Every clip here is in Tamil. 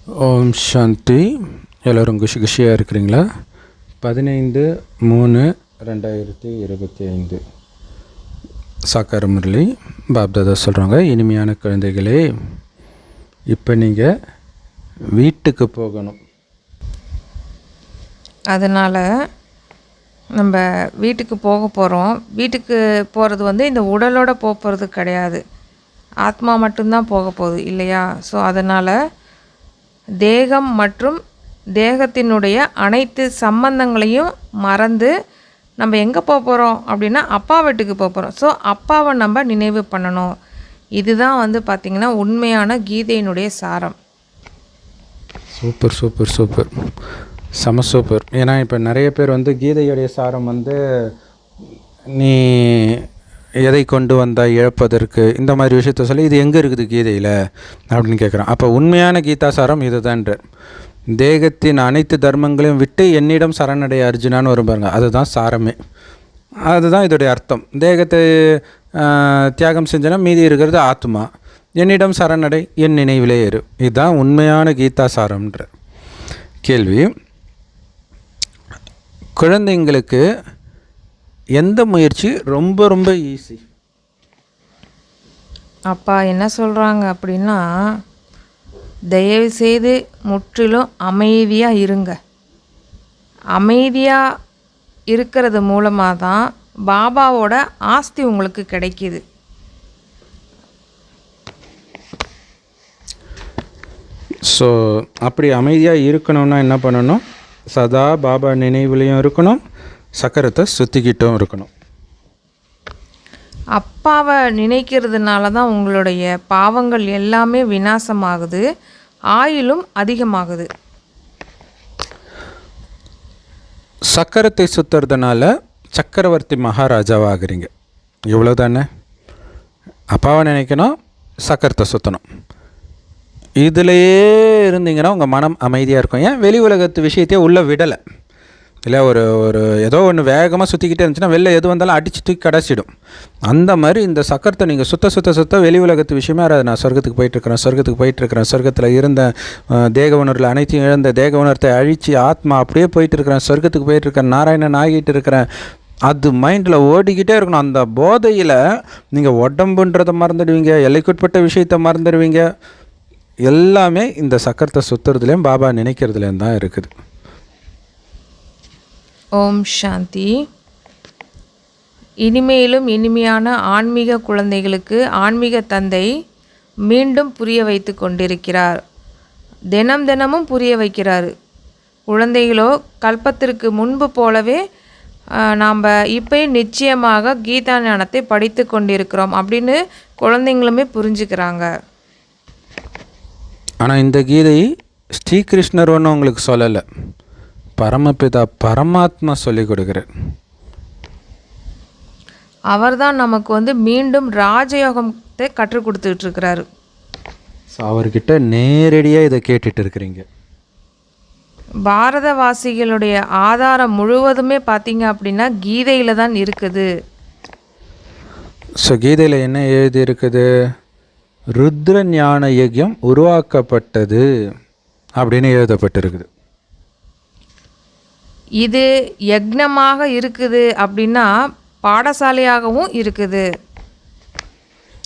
ஓம் சாந்தி. எல்லோரும் குஷியாக இருக்கிறீங்களா? 15/3/2025 சாக்கார முரளி பாப்தாதா சொல்கிறாங்க, இனிமையான குழந்தைகளே, இப்போ நீங்கள் வீட்டுக்கு போகணும். அதனால் நம்ம வீட்டுக்கு போக போகிறோம். வீட்டுக்கு போகிறது இந்த உடலோட போகிறது கிடையாது, ஆத்மா மட்டும்தான் போக போகுது இல்லையா? ஸோ அதனால் தேகம் மற்றும் தேகத்தினுடைய அனைத்து சம்பந்தங்களையும் மறந்து நம்ம எங்கே போக போகிறோம் அப்படின்னா அப்பா வீட்டுக்கு போக போகிறோம். ஸோ அப்பாவை நம்ம நினைவு பண்ணணும். இதுதான் பார்த்திங்கன்னா உண்மையான கீதையினுடைய சாரம். சூப்பர் சூப்பர் சூப்பர், செம சூப்பர். ஏன்னா இப்போ நிறைய பேர் கீதையுடைய சாரம் நீ எதை கொண்டு வந்தால் இழப்பதற்கு இந்த மாதிரி விஷயத்த சொல்லி இது எங்கே இருக்குது கீதையில் அப்படின்னு கேட்குறான். அப்போ உண்மையான கீதாசாரம் இதுதான்ற, தேகத்தின் அனைத்து தர்மங்களையும் விட்டு என்னிடம் சரணடைய அர்ஜுனான்னு வரும் பாருங்க, அதுதான் சாரமே. அதுதான் இதோடைய அர்த்தம். தேகத்தை தியாகம் செஞ்சனா மீதி இருக்கிறது ஆத்மா, என்னிடம் சரணடை, என் நினைவிலே ஏறு. இதுதான் உண்மையான கீதாசாரம்ன்ற. கேள்வி, குழந்தைங்களுக்கு எந்த முயற்சி ரொம்ப ரொம்ப ஈஸி? அப்பா என்ன சொல்கிறாங்க அப்படின்னா, தயவுசெய்து முற்றிலும் அமைதியாக இருங்க. அமைதியாக இருக்கிறது மூலமாக தான் பாபாவோட ஆஸ்தி உங்களுக்கு கிடைக்கிது. ஸோ அப்படி அமைதியாக இருக்கணும்னா என்ன பண்ணணும்? சதா பாபா நினைவுலையும் இருக்கணும், சக்கரத்தை சுற்றிக்கிட்டும் இருக்கணும். அப்பாவை நினைக்கிறதுனால தான் உங்களுடைய பாவங்கள் எல்லாமே விநாசமாகுது, ஆயுளும் அதிகமாகுது. சக்கரத்தை சுற்றுறதுனால சக்கரவர்த்தி மகாராஜாவாகிறீங்க, இவ்வளோ தானே? அப்பாவை நினைக்கணும், சக்கரத்தை சுற்றணும். இதிலையே இருந்தீங்கன்னா உங்கள் மனம் அமைதியாக இருக்கும். ஏன் வெளி உலகத்து விஷயத்தையே உள்ளே விடலை இல்லை? ஒரு ஏதோ ஒன்று வேகமாக சுற்றிக்கிட்டே இருந்துச்சுன்னா வெளில எது வந்தாலும் அடிச்சு தூக்கி கடைச்சிடும். அந்த மாதிரி இந்த சக்கரத்தை நீங்கள் சுத்த வெளி உலகத்து விஷயமே வராது. நான் சொர்க்கத்துக்கு போயிட்டுருக்கிறேன், சொர்க்கத்தில் இருந்த தேக உணர்வில் அனைத்தையும் இழந்த தேக உணர்த்தை அழித்து ஆத்மா அப்படியே போயிட்டுருக்கிறேன், சொர்க்கத்துக்கு போயிட்டுருக்கிறேன், நாராயணன் ஆகிட்டு இருக்கிறேன், அது மைண்டில் ஓடிக்கிட்டே இருக்கணும். அந்த போதையில் நீங்கள் உடம்புன்றதை மறந்துடுவீங்க, எல்லைக்குட்பட்ட விஷயத்தை மறந்துடுவீங்க. எல்லாமே இந்த சக்கரத்தை சுற்றுறதுலேயும் பாபா நினைக்கிறதுலேயும் தான் இருக்குது. ஓம் சாந்தி. இனிமையிலும் இனிமையான ஆன்மீக குழந்தைகளுக்கு ஆன்மீக தந்தை மீண்டும் புரிய வைத்து கொண்டிருக்கிறார். தினமும் புரிய வைக்கிறார். குழந்தைகளோ கல்பத்திற்கு முன்பு போலவே நாம் இப்போ நிச்சயமாக கீதா ஞானத்தை படித்து கொண்டிருக்கிறோம் அப்படின்னு குழந்தைங்களுமே புரிஞ்சுக்கிறாங்க. ஆனால் இந்த கீதை ஸ்ரீகிருஷ்ணர் ஒன்றும் உங்களுக்கு சொல்லலை, பரமபிதா பரமாத்மா சொல்லிக் கொடுக்குறார். அவர் தான் நமக்கு மீண்டும் ராஜயோகத்தை கற்றுக் கொடுத்துட்டு இருக்கிறாரு. ஸோ அவர்கிட்ட நேரடியாக இதை கேட்டுட்டு இருக்கிறீங்க. பாரதவாசிகளுடைய ஆதாரம் முழுவதுமே பார்த்தீங்க அப்படின்னா கீதையில் தான் இருக்குது. ஸோ கீதையில் என்ன எழுதி இருக்குது? ருத்ர ஞான யஜ்யம் உருவாக்கப்பட்டது அப்படின்னு எழுதப்பட்டிருக்குது. இது யக்னமாக இருக்குது அப்படின்னா பாடசாலையாகவும் இருக்குது.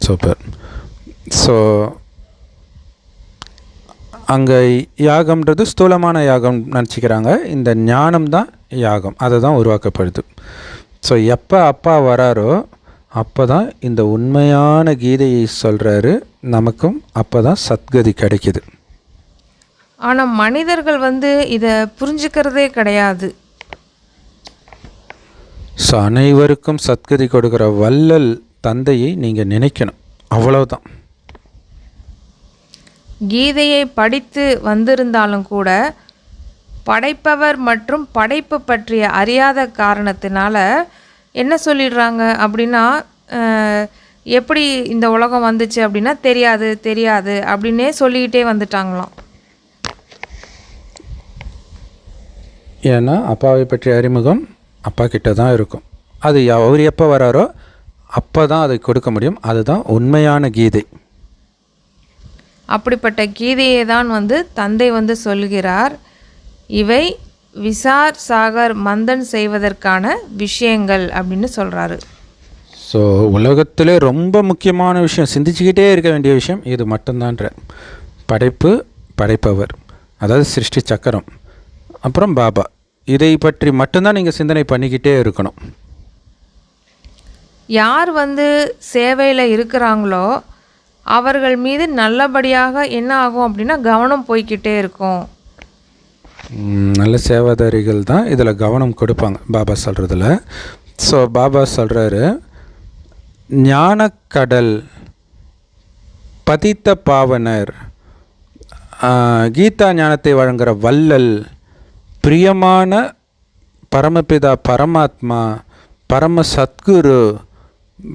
சூப்பர். ஸோ அங்கே யாகம்ன்றது ஸ்தூலமான யாகம் நினச்சிக்கிறாங்க, இந்த ஞானம் தான் யாகம், அதை தான் உருவாக்கப்படுது. ஸோ எப்போ அப்பா வராரோ அப்போ தான் இந்த உண்மையான கீதையை சொல்கிறாரு, நமக்கும் அப்போ தான் சத்கதி கிடைக்கிது. ஆனால் மனிதர்கள் இதை புரிஞ்சுக்கிறதே கிடையாது. ஸோ அனைவருக்கும் சத்கதி கொடுக்குற வள்ளல் தந்தையை நீங்கள் நினைக்கணும், அவ்வளோதான். கீதையை படித்து வந்திருந்தாலும் கூட படைப்பவர் மற்றும் படைப்பு பற்றிய அறியாத காரணத்தினால என்ன சொல்லிடுறாங்க அப்படின்னா, எப்படி இந்த உலகம் வந்துச்சு அப்படின்னா தெரியாது அப்படின்னே சொல்லிக்கிட்டே வந்துட்டாங்களாம். ஏன்னா அப்பாவை பற்றிய அறிமுகம் அப்பா கிட்ட தான் இருக்கும். அது அவர் எப்போ வராரோ அப்போ தான் அதை கொடுக்க முடியும். அதுதான் உண்மையான கீதை. அப்படிப்பட்ட கீதையை தான் வந்து தந்தை வந்து சொல்கிறார். இவை விசார் சாகர் மந்தன் செய்வதற்கான விஷயங்கள் அப்படின்னு சொல்கிறாரு. ஸோ உலகத்திலே ரொம்ப முக்கியமான விஷயம், சிந்திச்சுக்கிட்டே இருக்க வேண்டிய விஷயம் இது மட்டும்தான்ற. படைப்பு, படைப்பவர், அதாவது சிருஷ்டி சக்கரம், அப்புறம் பாபா, இதை பற்றி மட்டும்தான் நீங்கள் சிந்தனை பண்ணிக்கிட்டே இருக்கணும். யார் வந்து சேவையில் இருக்கிறாங்களோ அவர்கள் மீது நல்லபடியாக என்ன ஆகும் அப்படின்னா கவனம் போய்கிட்டே இருக்கும். நல்ல சேவாதாரிகள் தான் இதில் கவனம் கொடுப்பாங்க பாபா சொல்கிறதுல. ஸோ பாபா சொல்கிறாரு, ஞானக்கடல், பதித்த பாவனர், கீதா ஞானத்தை வழங்குகிற வள்ளல், பிரியமான பரமபிதா பரமாத்மா, பரம சத்குரு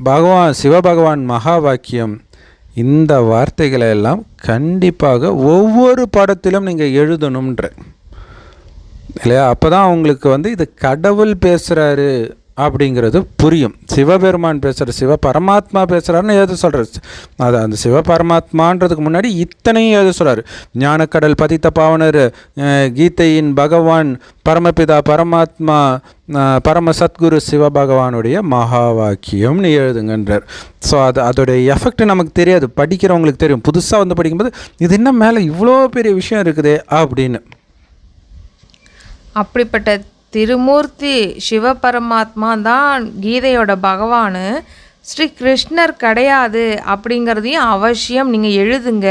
பகவான் சிவபகவான் மகா வாக்கியம், இந்த வார்த்தைகளை எல்லாம் கண்டிப்பாக ஒவ்வொரு பாடத்திலும் நீங்கள் எழுதணுன்ற இல்லையா? அப்போ தான் அவங்களுக்கு வந்து இது கடவுள் பேசுகிறாரு அப்படிங்கிறது புரியும். சிவபெருமான் பேசுகிற, சிவ பரமாத்மா பேசுகிறாருன்னு எழுத சொல்கிறார். அது அந்த சிவ பரமாத்மான்றதுக்கு முன்னாடி இத்தனையும் எழுத சொல்கிறார். ஞானக்கடல், பதித்த பாவனர், கீதையின் பகவான், பரமபிதா பரமாத்மா, பரம சத்குரு சிவபகவானுடைய மகா வாக்கியம்னு எழுதுங்கன்றார். ஸோ அதோடைய எஃபெக்ட் நமக்கு தெரியாது, படிக்கிறவங்களுக்கு தெரியும். புதுசாக வந்து படிக்கும்போது இது என்ன மேலே இவ்வளோ பெரிய விஷயம் இருக்குதே அப்படின்னு. அப்படிப்பட்ட திருமூர்த்தி சிவபரமாத்மா தான் கீதையோட பகவான், ஸ்ரீ கிருஷ்ணர் கிடையாது அப்படிங்கிறதையும் அவசியம் நீங்கள் எழுதுங்க.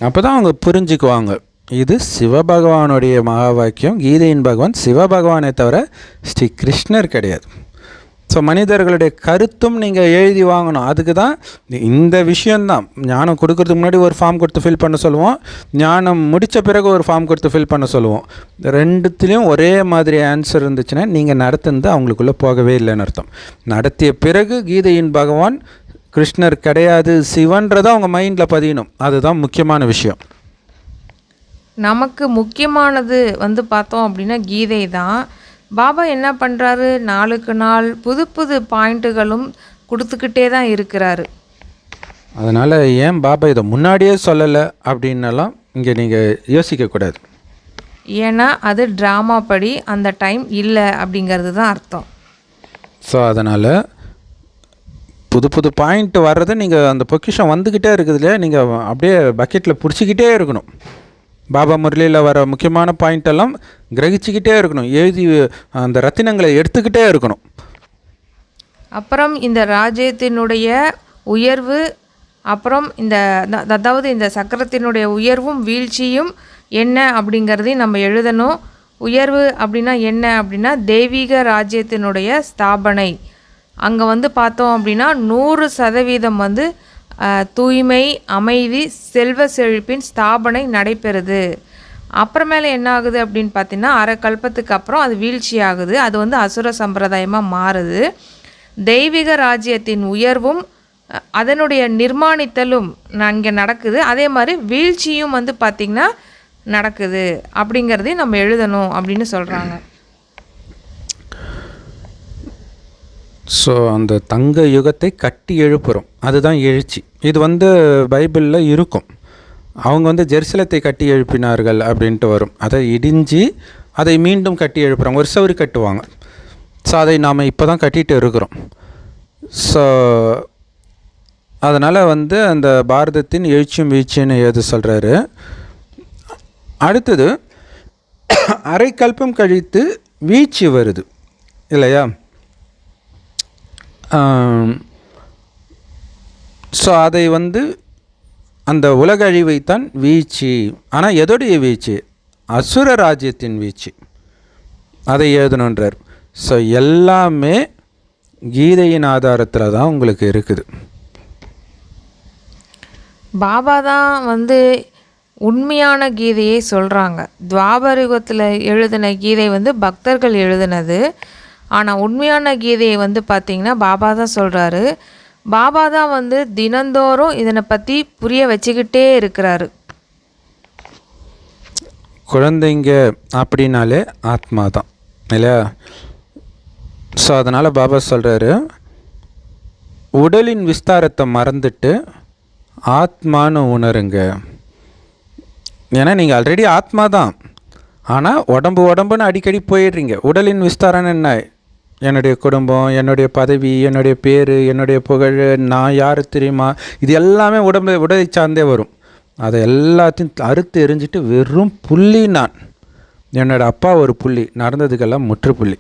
அப்போ தான் அவங்க புரிஞ்சுக்குவாங்க, இது சிவபகவானுடைய மகா வாக்கியம், கீதையின் பகவான் சிவபகவானை தவிர ஸ்ரீ கிருஷ்ணர் கிடையாது. ஸோ மனிதர்களுடைய கருத்தும் நீங்கள் எழுதி வாங்கணும். அதுக்கு தான் இந்த விஷயந்தான். ஞானம் கொடுக்கறதுக்கு முன்னாடி ஒரு ஃபார்ம் கொடுத்து ஃபில் பண்ண சொல்லுவோம், ஞானம் முடித்த பிறகு ஒரு ஃபார்ம் கொடுத்து ஃபில் பண்ண சொல்லுவோம். ரெண்டுத்துலேயும் ஒரே மாதிரி ஆன்சர் இருந்துச்சுன்னா நீங்கள் நடத்துனது அவங்களுக்குள்ளே போகவே இல்லைன்னு அர்த்தம். நடத்திய பிறகு கீதையின் பகவான் கிருஷ்ணர் கிடையாது, சிவன்றதை அவங்க மைண்டில் பதியணும். அதுதான் முக்கியமான விஷயம். நமக்கு முக்கியமானது வந்து பார்த்தோம் அப்படின்னா கீதை தான். பாபா என்ன பண்ணுறாரு, நாளுக்கு நாள் புது புது பாயிண்ட்டுகளும் கொடுத்துக்கிட்டே தான் இருக்கிறாரு. அதனால் ஏன் பாபா இதை முன்னாடியே சொல்லலை அப்படின்னலாம் இங்கே நீங்கள் யோசிக்கக்கூடாது. ஏன்னா அது ட்ராமா படி அந்த டைம் இல்லை அப்படிங்கிறது தான் அர்த்தம். ஸோ அதனால் புது புது பாயிண்ட் வர்றது நீங்கள் அந்த பொக்கிஷம் வந்துக்கிட்டே இருக்குதுல்லையா, நீங்கள் அப்படியே பக்கெட்டில் பிடிச்சிக்கிட்டே இருக்கணும். பாபா முரளியில் வர முக்கியமான பாயிண்டெல்லாம் கிரகிச்சிக்கிட்டே இருக்கணும், எழுதி அந்த ரத்தினங்களை எடுத்துக்கிட்டே இருக்கணும். அப்புறம் இந்த ராஜ்யத்தினுடைய உயர்வு, அப்புறம் அதாவது இந்த சக்கரத்தினுடைய உயர்வும் வீழ்ச்சியும் என்ன அப்படிங்கிறதையும் நம்ம எழுதணும். உயர்வு அப்படின்னா என்ன அப்படின்னா தெய்வீக ராஜ்யத்தினுடைய ஸ்தாபனை. அங்கே வந்து பார்த்தோம் அப்படின்னா 100% வந்து தூய்மை, அமைதி, செல்வ செழிப்பின் ஸ்தாபனை நடைபெறுது. அப்புறமேலே என்ன ஆகுது அப்படின்னு பார்த்தீங்கன்னா அரைக்கல்பத்துக்கு அப்புறம் அது வீழ்ச்சி ஆகுது. அது வந்து அசுர சம்பிரதாயமாக மாறுது. தெய்வீக ராஜ்யத்தின் உயர்வும் அதனுடைய நிர்மாணித்தலும் அங்கே நடக்குது. அதே மாதிரி வீழ்ச்சியும் வந்து பார்த்திங்கன்னா நடக்குது அப்படிங்கிறதையும் நம்ம எழுதணும் அப்படின்னு சொல்கிறாங்க. ஸோ அந்த தங்க யுகத்தை கட்டி எழுப்புகிறோம், அதுதான் எழுச்சி. இது வந்து பைபிளில் இருக்கும். அவங்க வந்து ஜெருசலத்தை கட்டி எழுப்பினார்கள் அப்படின்ட்டு வரும். அதை இடிஞ்சு அதை மீண்டும் கட்டி எழுப்புகிறாங்க, ஒரு சவுறு கட்டுவாங்க. ஸோ அதை நாம் இப்போ தான் கட்டிகிட்டு இருக்கிறோம். ஸோ அதனால் வந்து அந்த பாரதத்தின் எழுச்சியும் வீழ்ச்சின்னு எது சொல்கிறாரு. அடுத்தது அரைக்கல்பம் கழித்து வீழ்ச்சி வருது இல்லையா? ஸோ அதை வந்து அந்த உலக அழிவைத்தான் வீழ்ச்சி. ஆனால் எதோடைய வீழ்ச்சி? அசுர ராஜ்யத்தின் வீழ்ச்சி. அதை எழுதணுன்றார். ஸோ எல்லாமே கீதையின் ஆதாரத்தில் தான் உங்களுக்கு இருக்குது. பாபா தான் வந்து உண்மையான கீதையை சொல்கிறாங்க. துவாபர யுகத்தில் எழுதின கீதை வந்து பக்தர்கள் எழுதினது. ஆனால் உண்மையான கீதையை வந்து பார்த்திங்கன்னா பாபா தான் சொல்கிறாரு. பாபா தான் வந்து தினந்தோறும் இதனை பற்றி புரிய வச்சுக்கிட்டே இருக்கிறாரு. குழந்தைங்க அப்படின்னாலே ஆத்மா தான் இல்லையா? ஸோ அதனால் பாபா சொல்கிறாரு, உடலின் விஸ்தாரத்தை மறந்துட்டு ஆத்மான்னு உணருங்க. ஏன்னா நீங்கள் ஆல்ரெடி ஆத்மா தான், ஆனால் உடம்புன்னு அடிக்கடி போயிடுறீங்க. உடலின் விஸ்தாரம் என்ன? என்னுடைய குடும்பம், என்னுடைய பதவி, என்னுடைய பேர், என்னுடைய புகழ், நான் யார் தெரியுமா, இது எல்லாமே உடலை சார்ந்தே வரும். அதை எல்லாத்தையும் அறுத்து எரிஞ்சிட்டு வெறும் புள்ளி நான். என்னோடய அப்பா ஒரு புள்ளி, நடந்ததுக்கெல்லாம் முற்றுப்புள்ளி.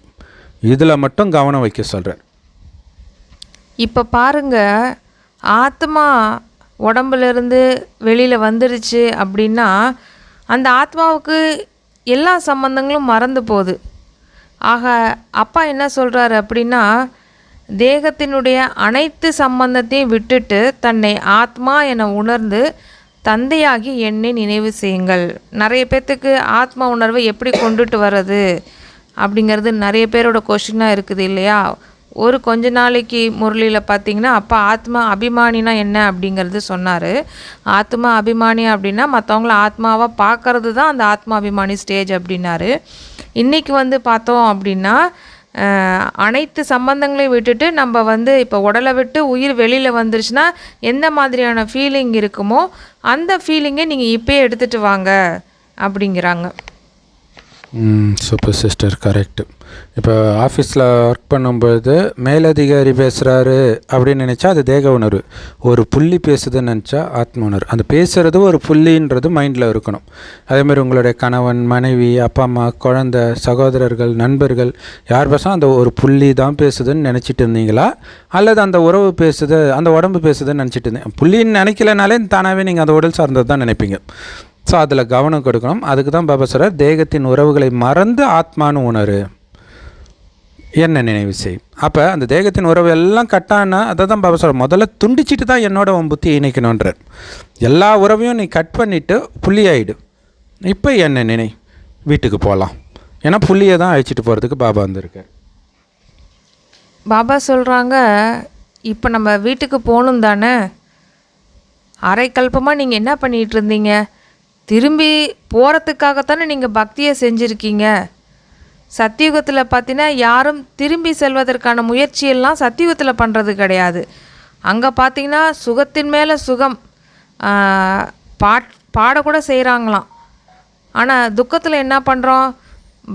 இதில் மட்டும் கவனம் வைக்க சொல்கிறார். இப்போ பாருங்க, ஆத்மா உடம்புலேருந்து வெளியில் வந்துடுச்சு அப்படின்னா அந்த ஆத்மாவுக்கு எல்லா சம்பந்தங்களும் மறந்து போகுது. ஆக அப்பா என்ன சொல்கிறாரு அப்படின்னா, தேகத்தினுடைய அனைத்து சம்பந்தத்தையும் விட்டுட்டு தன்னை ஆத்மா என உணர்ந்து தந்தையாகி என்னை நினைவு செய்யுங்கள். நிறைய பேர்த்துக்கு ஆத்மா உணர்வை எப்படி கொண்டுட்டு வர்றது அப்படிங்கிறது நிறைய பேரோட கொஷினாக இருக்குது இல்லையா? ஒரு கொஞ்ச நாளைக்கு முரளியில் பார்த்திங்கன்னா அப்பா ஆத்மா அபிமானினா என்ன அப்படிங்கிறது சொன்னார். ஆத்மா அபிமானி அப்படின்னா மற்றவங்கள ஆத்மாவாக பார்க்கறது தான் அந்த ஆத்மா அபிமானி ஸ்டேஜ் அப்படின்னாரு. இன்றைக்கி பார்த்தோம் அப்படின்னா அனைத்து சம்பந்தங்களையும் விட்டுட்டு நம்ம இப்போ உடலை விட்டு உயிர் வெளியில் வந்துருச்சுன்னா எந்த மாதிரியான ஃபீலிங் இருக்குமோ அந்த ஃபீலிங்கை நீங்கள் இப்போயே எடுத்துகிட்டு வாங்க அப்படிங்கிறாங்க. Super sister, correct. இப்போ ஆஃபீஸில் ஒர்க் பண்ணும்போது மேலதிகாரி பேசுகிறாரு அப்படின்னு நினச்சா அது தேக உணர்வு. ஒரு புள்ளி பேசுதுன்னு நினச்சா ஆத்ம உணர்வு. அந்த பேசுகிறது ஒரு புள்ளின்றது மைண்டில் இருக்கணும். அதேமாதிரி உங்களுடைய கணவன், மனைவி, அப்பா அம்மா, குழந்தை, சகோதரர்கள், நண்பர்கள் யார் பேசும் அந்த ஒரு புள்ளி தான் பேசுதுன்னு நினச்சிட்டு இருந்தீங்களா, அல்லது அந்த உறவு பேசுது, அந்த உடம்பு பேசுதுன்னு நினச்சிட்டு இருந்தீங்க? புள்ளின்னு நினைக்கலனாலே தானாகவே நீங்கள் அந்த உடல் சார்ந்தது தான் நினைப்பீங்க. ஸோ அதில் கவனம் கொடுக்கணும். அதுக்கு தான் பாபா சொல்கிறார், தேகத்தின் உறவுகளை மறந்து ஆத்மானு உணரு, என்ன நினைவு செய். அப்போ அந்த தேகத்தின் உறவு எல்லாம் கட்டானா அதை தான் பாபா சொல்கிறார், முதல்ல துண்டிச்சிட்டு தான் என்னோட உன் புத்தி இணைக்கணுன்றார். எல்லா உறவையும் நீ கட் பண்ணிவிட்டு புள்ளியாயிடு. இப்போ என்ன நினை, வீட்டுக்கு போகலாம். ஏன்னா புள்ளியை தான் அழிச்சிட்டு போகிறதுக்கு பாபா வந்திருக்கார். பாபா சொல்கிறாங்க, இப்போ நம்ம வீட்டுக்கு போகணும் தானே. அரை கல்பமாக நீங்கள் என்ன பண்ணிகிட்டு இருந்தீங்க? திரும்பி போகிறதுக்காகத்தானே நீங்கள் பக்தியை செஞ்சுருக்கீங்க. சத்தியுகத்தில் பார்த்தீங்கன்னா யாரும் திரும்பி செல்வதற்கான முயற்சியெல்லாம் சத்தியுகத்தில் பண்ணுறது கிடையாது. அங்கே பார்த்தீங்கன்னா சுகத்தின் மேலே சுகம், பாடக்கூட செய்கிறாங்களாம். ஆனால் துக்கத்தில் என்ன பண்ணுறோம்?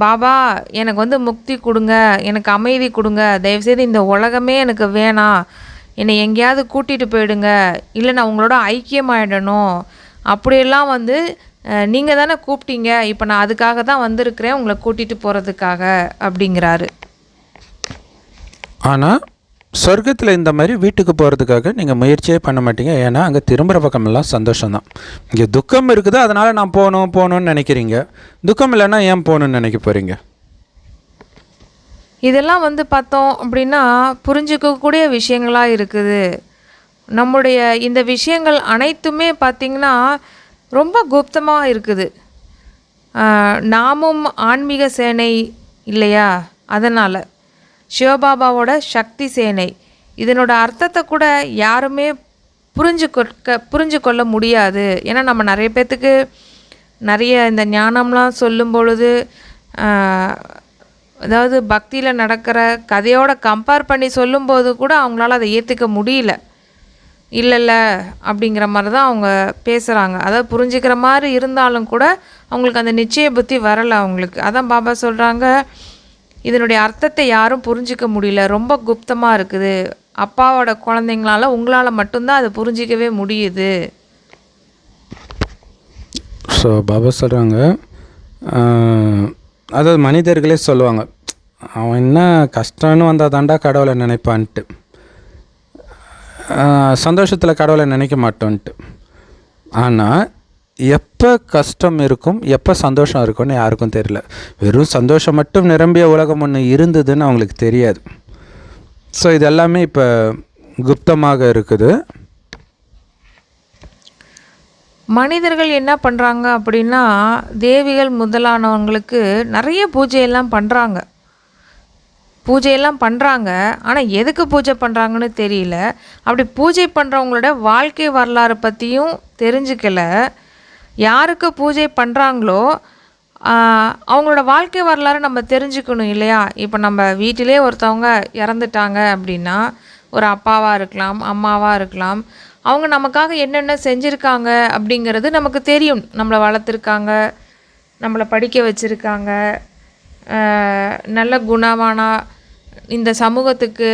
பாபா எனக்கு முக்தி கொடுங்க, எனக்கு அமைதி கொடுங்க, தயவுசெய்து இந்த உலகமே எனக்கு வேணாம், என்னை எங்கேயாவது கூட்டிகிட்டு போயிடுங்க, இல்லை நான் உங்களோட ஐக்கியமாயிடணும், அப்படியெல்லாம் நீங்கள் தானே கூப்பிட்டீங்க, இப்போ நான் அதுக்காக தான் வந்திருக்கிறேன், உங்களை கூட்டிகிட்டு போகிறதுக்காக அப்படிங்கிறாரு. ஆனால் சொர்க்கத்தில் இந்த மாதிரி வீட்டுக்கு போகிறதுக்காக நீங்கள் முயற்சியே பண்ண மாட்டீங்க. ஏன்னா அங்கே திரும்புகிற பக்கமெல்லாம் சந்தோஷம்தான். இங்கே துக்கம் இருக்குது, அதனால் நான் போகணும்னு நினைக்கிறீங்க. துக்கம் இல்லைன்னா ஏன் போகணுன்னு நினைக்க போகிறீங்க? இதெல்லாம் பார்த்தோம் அப்படின்னா புரிஞ்சிக்கக்கூடிய விஷயங்களாக இருக்குது. நம்முடைய இந்த விஷயங்கள் அனைத்துமே பார்த்திங்கன்னா ரொம்ப குப்தமாக இருக்குது. நாமும் ஆன்மீக சேனை இல்லையா? அதனால் சிவபாபாவோட சக்தி சேனை. இதனோட அர்த்தத்தை கூட யாருமே புரிஞ்சு கொள்ள முடியாது. ஏன்னா நம்ம நிறைய பேர்த்துக்கு நிறைய இந்த ஞானம்லாம் சொல்லும் பொழுது அதாவது பக்தியில் நடக்கிற கதையோட கம்பேர் பண்ணி சொல்லும்போது கூட அவங்களால அதை ஏற்றுக்க முடியல. இல்லைல்ல அப்படிங்கிற மாதிரி தான் அவங்க பேசுகிறாங்க. அதாவது புரிஞ்சுக்கிற மாதிரி இருந்தாலும் கூட அவங்களுக்கு அந்த நிச்சய புத்தி வரலை அவங்களுக்கு. அதான் பாபா சொல்கிறாங்க, இதனுடைய அர்த்தத்தை யாரும் புரிஞ்சிக்க முடியல, ரொம்ப குப்தமாக இருக்குது. அப்பாவோட குழந்தைங்களால உங்களால் மட்டும்தான் அதை புரிஞ்சிக்கவே முடியுது. ஸோ பாபா சொல்கிறாங்க, அதாவது மனிதர்களே சொல்லுவாங்க, அவன் என்ன கஷ்டம்னு வந்தால் தாண்டா கடவுளை நினைப்பான்ட்டு, சந்தோஷத்தில் கடவுளை நினைக்க மாட்டோன்ட்டு. ஆனால் எப்போ கஷ்டம் இருக்கும், எப்போ சந்தோஷம் இருக்கும்னு யாருக்கும் தெரியல. வெறும் சந்தோஷம் மட்டும் நிரம்பிய உலகம் ஒன்று இருந்ததுன்னு அவங்களுக்கு தெரியாது. ஸோ இது எல்லாமே இப்போ குப்தமாக இருக்குது. மனிதர்கள் என்ன பண்ணுறாங்க அப்படின்னா, தேவிகள் முதலானவங்களுக்கு நிறைய பூஜையெல்லாம் பண்ணுறாங்க. ஆனால் எதுக்கு பூஜை பண்ணுறாங்கன்னு தெரியல. அப்படி பூஜை பண்ணுறவங்களோட வாழ்க்கை வரலாறு பற்றியும் தெரிஞ்சுக்கல. யாருக்கு பூஜை பண்ணுறாங்களோ அவங்களோட வாழ்க்கை வரலாறு நம்ம தெரிஞ்சுக்கணும் இல்லையா? இப்போ நம்ம வீட்டிலே ஒருத்தவங்க இறந்துட்டாங்க அப்படின்னா, ஒரு அப்பாவாக இருக்கலாம், அம்மாவாக இருக்கலாம், அவங்க நமக்காக என்னென்ன செஞ்சுருக்காங்க அப்படிங்கிறது நமக்கு தெரியும். நம்மளை வளர்த்துருக்காங்க, நம்மளை படிக்க வச்சுருக்காங்க, நல்ல குணமானா இந்த சமூகத்துக்கு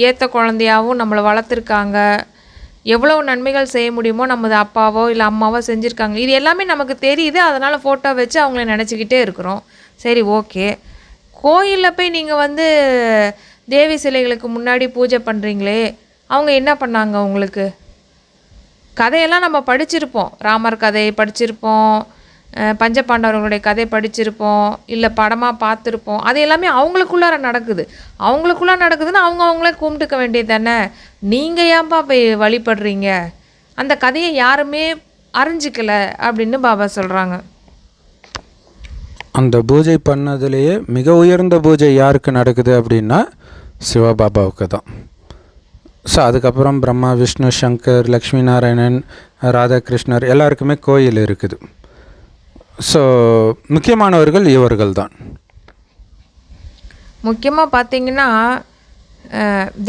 ஏற்ற குழந்தையாகவும் நம்மளை வளர்த்துருக்காங்க. எவ்வளோ நன்மைகள் செய்ய முடியுமோ நமது அப்பாவோ இல்லை அம்மாவோ செஞ்சுருக்காங்க. இது எல்லாமே நமக்கு தெரியுது. அதனால் ஃபோட்டோ வச்சு அவங்கள நினச்சிக்கிட்டே இருக்கிறோம். சரி, ஓகே. கோயிலில் போய் நீங்கள் தேவி சிலைகளுக்கு முன்னாடி பூஜை பண்ணுறீங்களே, அவங்க என்ன பண்ணாங்க உங்களுக்கு? கதையெல்லாம் நம்ம படிச்சிருப்போம். ராமர் கதை படிச்சிருப்போம், பஞ்சபாண்டவர்களுடைய கதை படிச்சிருப்போம், இல்லை படமாக பார்த்துருப்போம். அது எல்லாமே அவங்களுக்குள்ளார நடக்குது. அவங்களுக்குள்ளார நடக்குதுன்னா அவங்களே கும்பிட்டுக்க வேண்டியது தானே. நீங்கள் ஏன்பா போய் வழிபடுறீங்க? அந்த கதையை யாருமே அறிஞ்சிக்கல அப்படின்னு பாபா சொல்கிறாங்க. அந்த பூஜை பண்ணதுலேயே மிக உயர்ந்த பூஜை யாருக்கு நடக்குது அப்படின்னா சிவபாபாவுக்கு தான். ஸோ அதுக்கப்புறம் பிரம்மா, விஷ்ணு, சங்கர், லக்ஷ்மி நாராயணன், ராதாகிருஷ்ணர் எல்லாருக்குமே கோயில் இருக்குது. ஸோ முக்கியமானவர்கள் இவர்கள் தான். முக்கியமாக பார்த்திங்கன்னா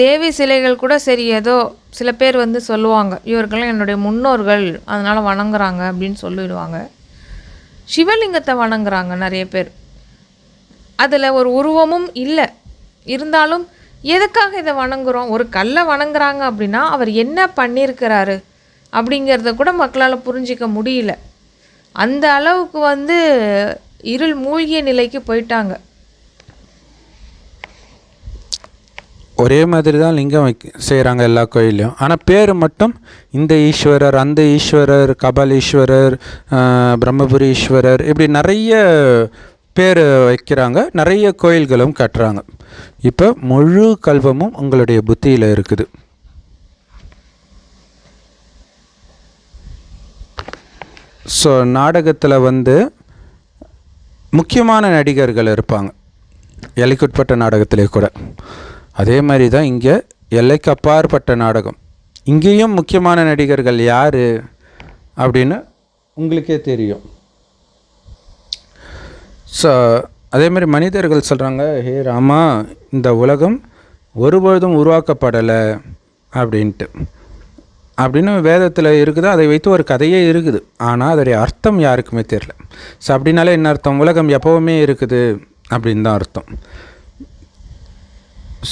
தேவி சிலைகள் கூட சரி, ஏதோ சில பேர் சொல்லுவாங்க, இவர்கள்லாம் என்னுடைய முன்னோர்கள் அதனால் வணங்குறாங்க அப்படின்னு சொல்லிடுவாங்க. சிவலிங்கத்தை வணங்குறாங்க நிறைய பேர். அதில் ஒரு உருவமும் இல்லை. இருந்தாலும் எதுக்காக இதை வணங்குறோம்? ஒரு கல்லை வணங்குறாங்க அப்படின்னா அவர் என்ன பண்ணியிருக்கிறாரு அப்படிங்கிறத கூட மக்களால் புரிஞ்சிக்க முடியல. அந்த அளவுக்கு இருள் மூழ்கிய நிலைக்கு போயிட்டாங்க. ஒரே மாதிரி தான் லிங்கம் செய்கிறாங்க எல்லா கோயிலையும். ஆனால் பேர் மட்டும் இந்த ஈஸ்வரர், அந்த ஈஸ்வரர், கபாலீஸ்வரர், பிரம்மபுரி ஈஸ்வரர், இப்படி நிறைய பேர் வைக்கிறாங்க. நிறைய கோயில்களும் கட்டுறாங்க. இப்போ முழு கல்வமும் உங்களுடைய புத்தியில் இருக்குது. ஸோ நாடகத்தில் முக்கியமான நடிகர்கள் இருப்பாங்க, எல்லைக்குட்பட்ட நாடகத்திலே கூட. அதே மாதிரி தான் இங்கே எல்லைக்கு அப்பாற்பட்ட நாடகம். இங்கேயும் முக்கியமான நடிகர்கள் யார் அப்படின்னு உங்களுக்கே தெரியும். ஸோ அதே மாதிரி மனிதர்கள் சொல்கிறாங்க, ஹே ராமா, இந்த உலகம் ஒருபொழுதும் உருவாக்கப்படலை அப்படின்னு வேதத்தில் இருக்குது. அதை வைத்து ஒரு கதையே இருக்குது. ஆனால் அதோடைய அர்த்தம் யாருக்குமே தெரியல. ஸோ அப்படின்னாலே என்ன அர்த்தம்? உலகம் எப்போவுமே இருக்குது அப்படின்னு தான் அர்த்தம்.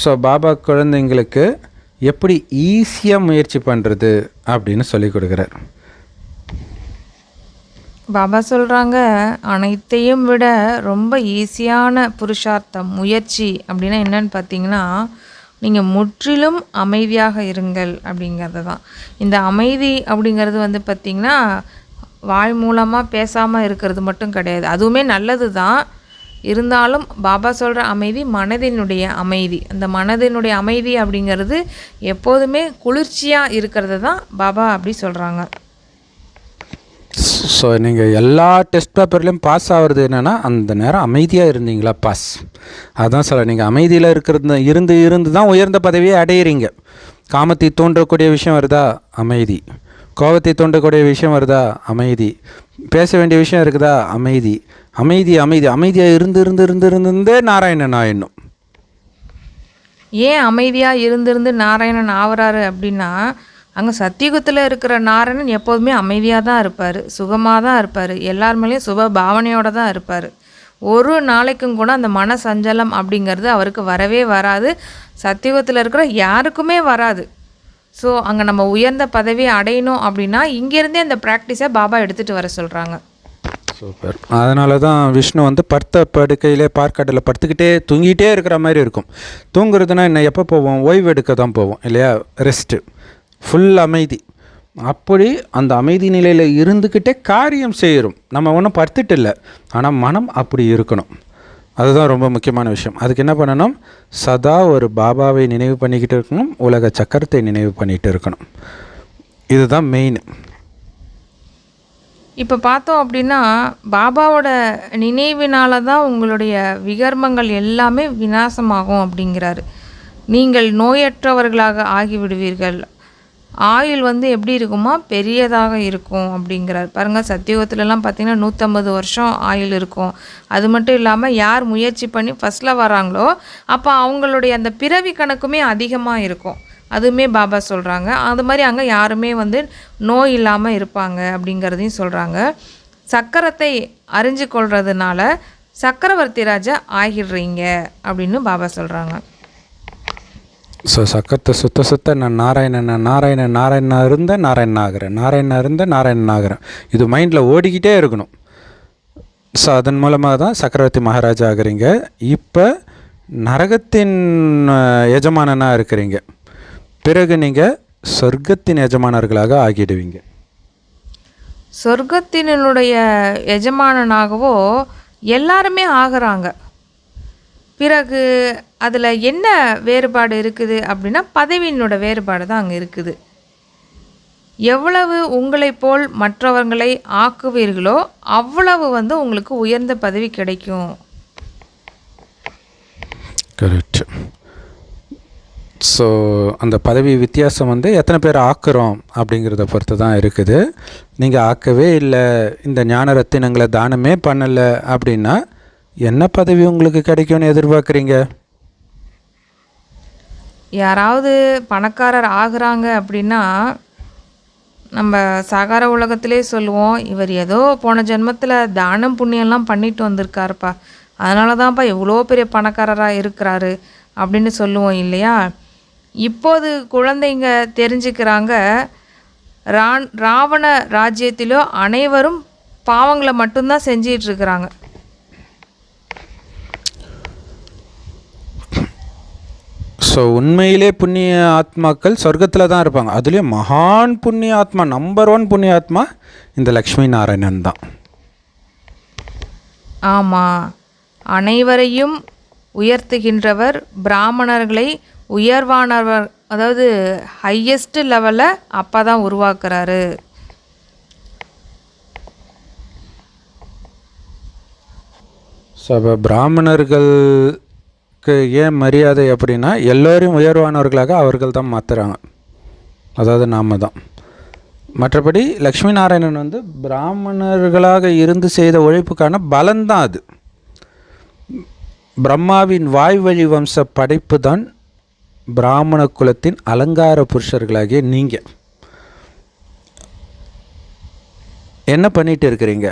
ஸோ பாபா குழந்தைங்களுக்கு எப்படி ஈஸியாக முயற்சி பண்ணுறது அப்படின்னு சொல்லி கொடுக்குறார். பாபா சொல்கிறாங்க, அனைத்தையும் விட ரொம்ப ஈஸியான புருஷார்த்தம் முயற்சி அப்படின்னா என்னன்னு பார்த்தீங்கன்னா, நீங்கள் முற்றிலும் அமைதியாக இருங்கள் அப்படிங்கிறது தான். இந்த அமைதி அப்படிங்கிறது பார்த்திங்கன்னா வாய் மூலமாக பேசாமல் இருக்கிறது மட்டும் கிடையாது. அதுவுமே நல்லது தான். இருந்தாலும் பாபா சொல்கிற அமைதி மனதினுடைய அமைதி. அந்த மனதினுடைய அமைதி அப்படிங்கிறது எப்போதுமே குளிர்ச்சியாக இருக்கிறது தான் பாபா அப்படி சொல்கிறாங்க. ஸோ நீங்கள் எல்லா டெஸ்ட் பேப்பர்லேயும் பாஸ் ஆகிறது என்னென்னா, அந்த நேரம் அமைதியாக இருந்தீங்களா பாஸ். அதுதான் சொல்ல. நீங்கள் அமைதியில் இருந்து தான் உயர்ந்த பதவியை அடையிறீங்க. காமத்தை தோன்றக்கூடிய விஷயம் வருதா, அமைதி. கோபத்தை தோன்றக்கூடிய விஷயம் வருதா, அமைதி. பேச வேண்டிய விஷயம் இருக்குதா, அமைதி. அமைதியாக இருந்தே நாராயணன் ஆயிடணும். ஏன் அமைதியாக இருந்து நாராயணன் ஆகிறாரு அப்படின்னா, அங்கே சத்தியுகத்தில் இருக்கிற நாராயணன் எப்போதுமே அமைதியாக தான் இருப்பார், சுகமாக தான் இருப்பார், எல்லார் மேலேயும் சுப பாவனையோடு தான் இருப்பார். ஒரு நாளைக்கும் கூட அந்த மன சஞ்சலம் அப்படிங்கிறது அவருக்கு வரவே வராது. சத்தியுகத்தில் இருக்கிற யாருக்குமே வராது. ஸோ அங்கே நம்ம உயர்ந்த பதவியை அடையணும் அப்படின்னா இங்கேருந்தே அந்த ப்ராக்டிஸை பாபா எடுத்துகிட்டு வர சொல்கிறாங்க. சூப்பர். அதனால தான் விஷ்ணு படுத்த படுக்கையிலே பார்க்கடலில் படுத்துக்கிட்டே தூங்கிட்டே இருக்கிற மாதிரி இருக்கும். தூங்குறதுனா என்ன, எப்போ போவோம்? ஓய்வு எடுக்க தான் போவோம் இல்லையா, ரெஸ்ட்டு. ஃபுல் அமைதி. அப்படி அந்த அமைதி நிலையில் இருந்துக்கிட்டே காரியம் செய்கிறோம். நம்ம ஒன்றும் படுத்துட்டு இல்லை, ஆனால் மனம் அப்படி இருக்கணும். அதுதான் ரொம்ப முக்கியமான விஷயம். அதுக்கு என்ன பண்ணணும்? சதா ஒரு பாபாவை நினைவு பண்ணிக்கிட்டு இருக்கணும், உலக சக்கரத்தை நினைவு பண்ணிகிட்டு இருக்கணும். இதுதான் மெயின். இப்போ பார்த்தோம் அப்படின்னா பாபாவோட நினைவினால தான் உங்களுடைய விகர்மங்கள் எல்லாமே விநாசமாகும் அப்படிங்கிறாரு. நீங்கள் நோயற்றவர்களாக ஆகிவிடுவீர்கள். ஆயுள் எப்படி இருக்குமா, பெரியதாக இருக்கும் அப்படிங்கிறார். பாருங்கள், சத்தியுகத்துலலாம் பார்த்திங்கன்னா 150 வருஷம் ஆயுள் இருக்கும். அது மட்டும் இல்லாமல் யார் முயற்சி பண்ணி ஃபஸ்ட்டில் வராங்களோ அப்போ அவங்களுடைய அந்த பிறவி கணக்குமே அதிகமாக இருக்கும். அதுவுமே பாபா சொல்கிறாங்க. அது மாதிரி அங்கே யாருமே வந்து நோய் இல்லாமல் இருப்பாங்க அப்படிங்கிறதையும் சொல்கிறாங்க. சக்கரத்தை அறிஞ்சு கொள்றதுனால சக்கரவர்த்தி ராஜா ஆகிடுறீங்க அப்படின்னு பாபா சொல்கிறாங்க. ஸோ சக்கரத்தை சுத்த சுத்த நான் நாராயணனா இருந்தேன் நாராயணன் ஆகிறேன். இது மைண்டில் ஓடிக்கிட்டே இருக்கணும். ஸோ அதன் மூலமாக தான் சக்கரவர்த்தி மகாராஜா ஆகிறீங்க. இப்போ நரகத்தின் எஜமானனாக இருக்கிறீங்க. பிறகு நீங்கள் சொர்க்கத்தின் எஜமானர்களாக ஆகிடுவீங்க. சொர்க்கத்தினுடைய எஜமானனாகவோ எல்லாருமே ஆகிறாங்க. பிறகு அதில் என்ன வேறுபாடு இருக்குது அப்படின்னா பதவியினோட வேறுபாடு தான் அங்கே இருக்குது. எவ்வளவு உங்களை போல் மற்றவர்களை ஆக்குவீர்களோ அவ்வளவு வந்து உங்களுக்கு உயர்ந்த பதவி கிடைக்கும். கரெக்ட். ஸோ அந்த பதவி வித்தியாசம் வந்து எத்தனை பேர் ஆக்குறோம் அப்படிங்கிறத பொறுத்து தான் இருக்குது. நீங்கள் ஆக்கவே இல்லை, இந்த ஞான ரத்தினங்களை தானமே பண்ணலை அப்படின்னா என்ன பதவி உங்களுக்கு கிடைக்கும்னு எதிர்பார்க்குறீங்க? யாராவது பணக்காரர் ஆகுறாங்க அப்படின்னா நம்ம சாகார உலகத்திலே சொல்லுவோம், இவர் ஏதோ போன ஜென்மத்தில் தானம் புண்ணியம்லாம் பண்ணிட்டு வந்திருக்காருப்பா, அதனால தான்ப்பா எவ்வளோ பெரிய பணக்காரராக இருக்கிறாரு அப்படின்னு சொல்லுவோம் இல்லையா? இப்போது குழந்தைங்க தெரிஞ்சுக்கிறாங்க, ராவண ராஜ்யத்திலோ அனைவரும் பாவங்களை மட்டும்தான் செஞ்சிட்ருக்கிறாங்க. ஸோ உண்மையிலே புண்ணிய ஆத்மாக்கள் சொர்க்கத்தில் தான் இருப்பாங்க. அதுலேயும் மகான் புண்ணிய ஆத்மா, நம்பர் 1 புண்ணிய ஆத்மா இந்த லக்ஷ்மி நாராயணன் தான். ஆமாம், அனைவரையும் உயர்த்துகின்றவர், பிராமணர்களை உயர்வானவர், அதாவது ஹையஸ்ட் லெவலில் அப்பா தான் உருவாக்குறாரு. ஸோ அப்போ பிராமணர்களுக்கு ஏன் மரியாதை அப்படின்னா எல்லோரையும் உயர்வானவர்களாக அவர்கள் தான் மாற்றுறாங்க, அதாவது நாம தான். மற்றபடி லக்ஷ்மி நாராயணன் வந்து பிராமணர்களாக இருந்து செய்த உழைப்புக்கான பலன்தான் அது. பிரம்மாவின் வாய்வழி வம்ச படைப்பு தான் பிராமண குலத்தின் அலங்கார புருஷர்களாகிய நீங்கள். என்ன பண்ணிட்டு இருக்கிறீங்க?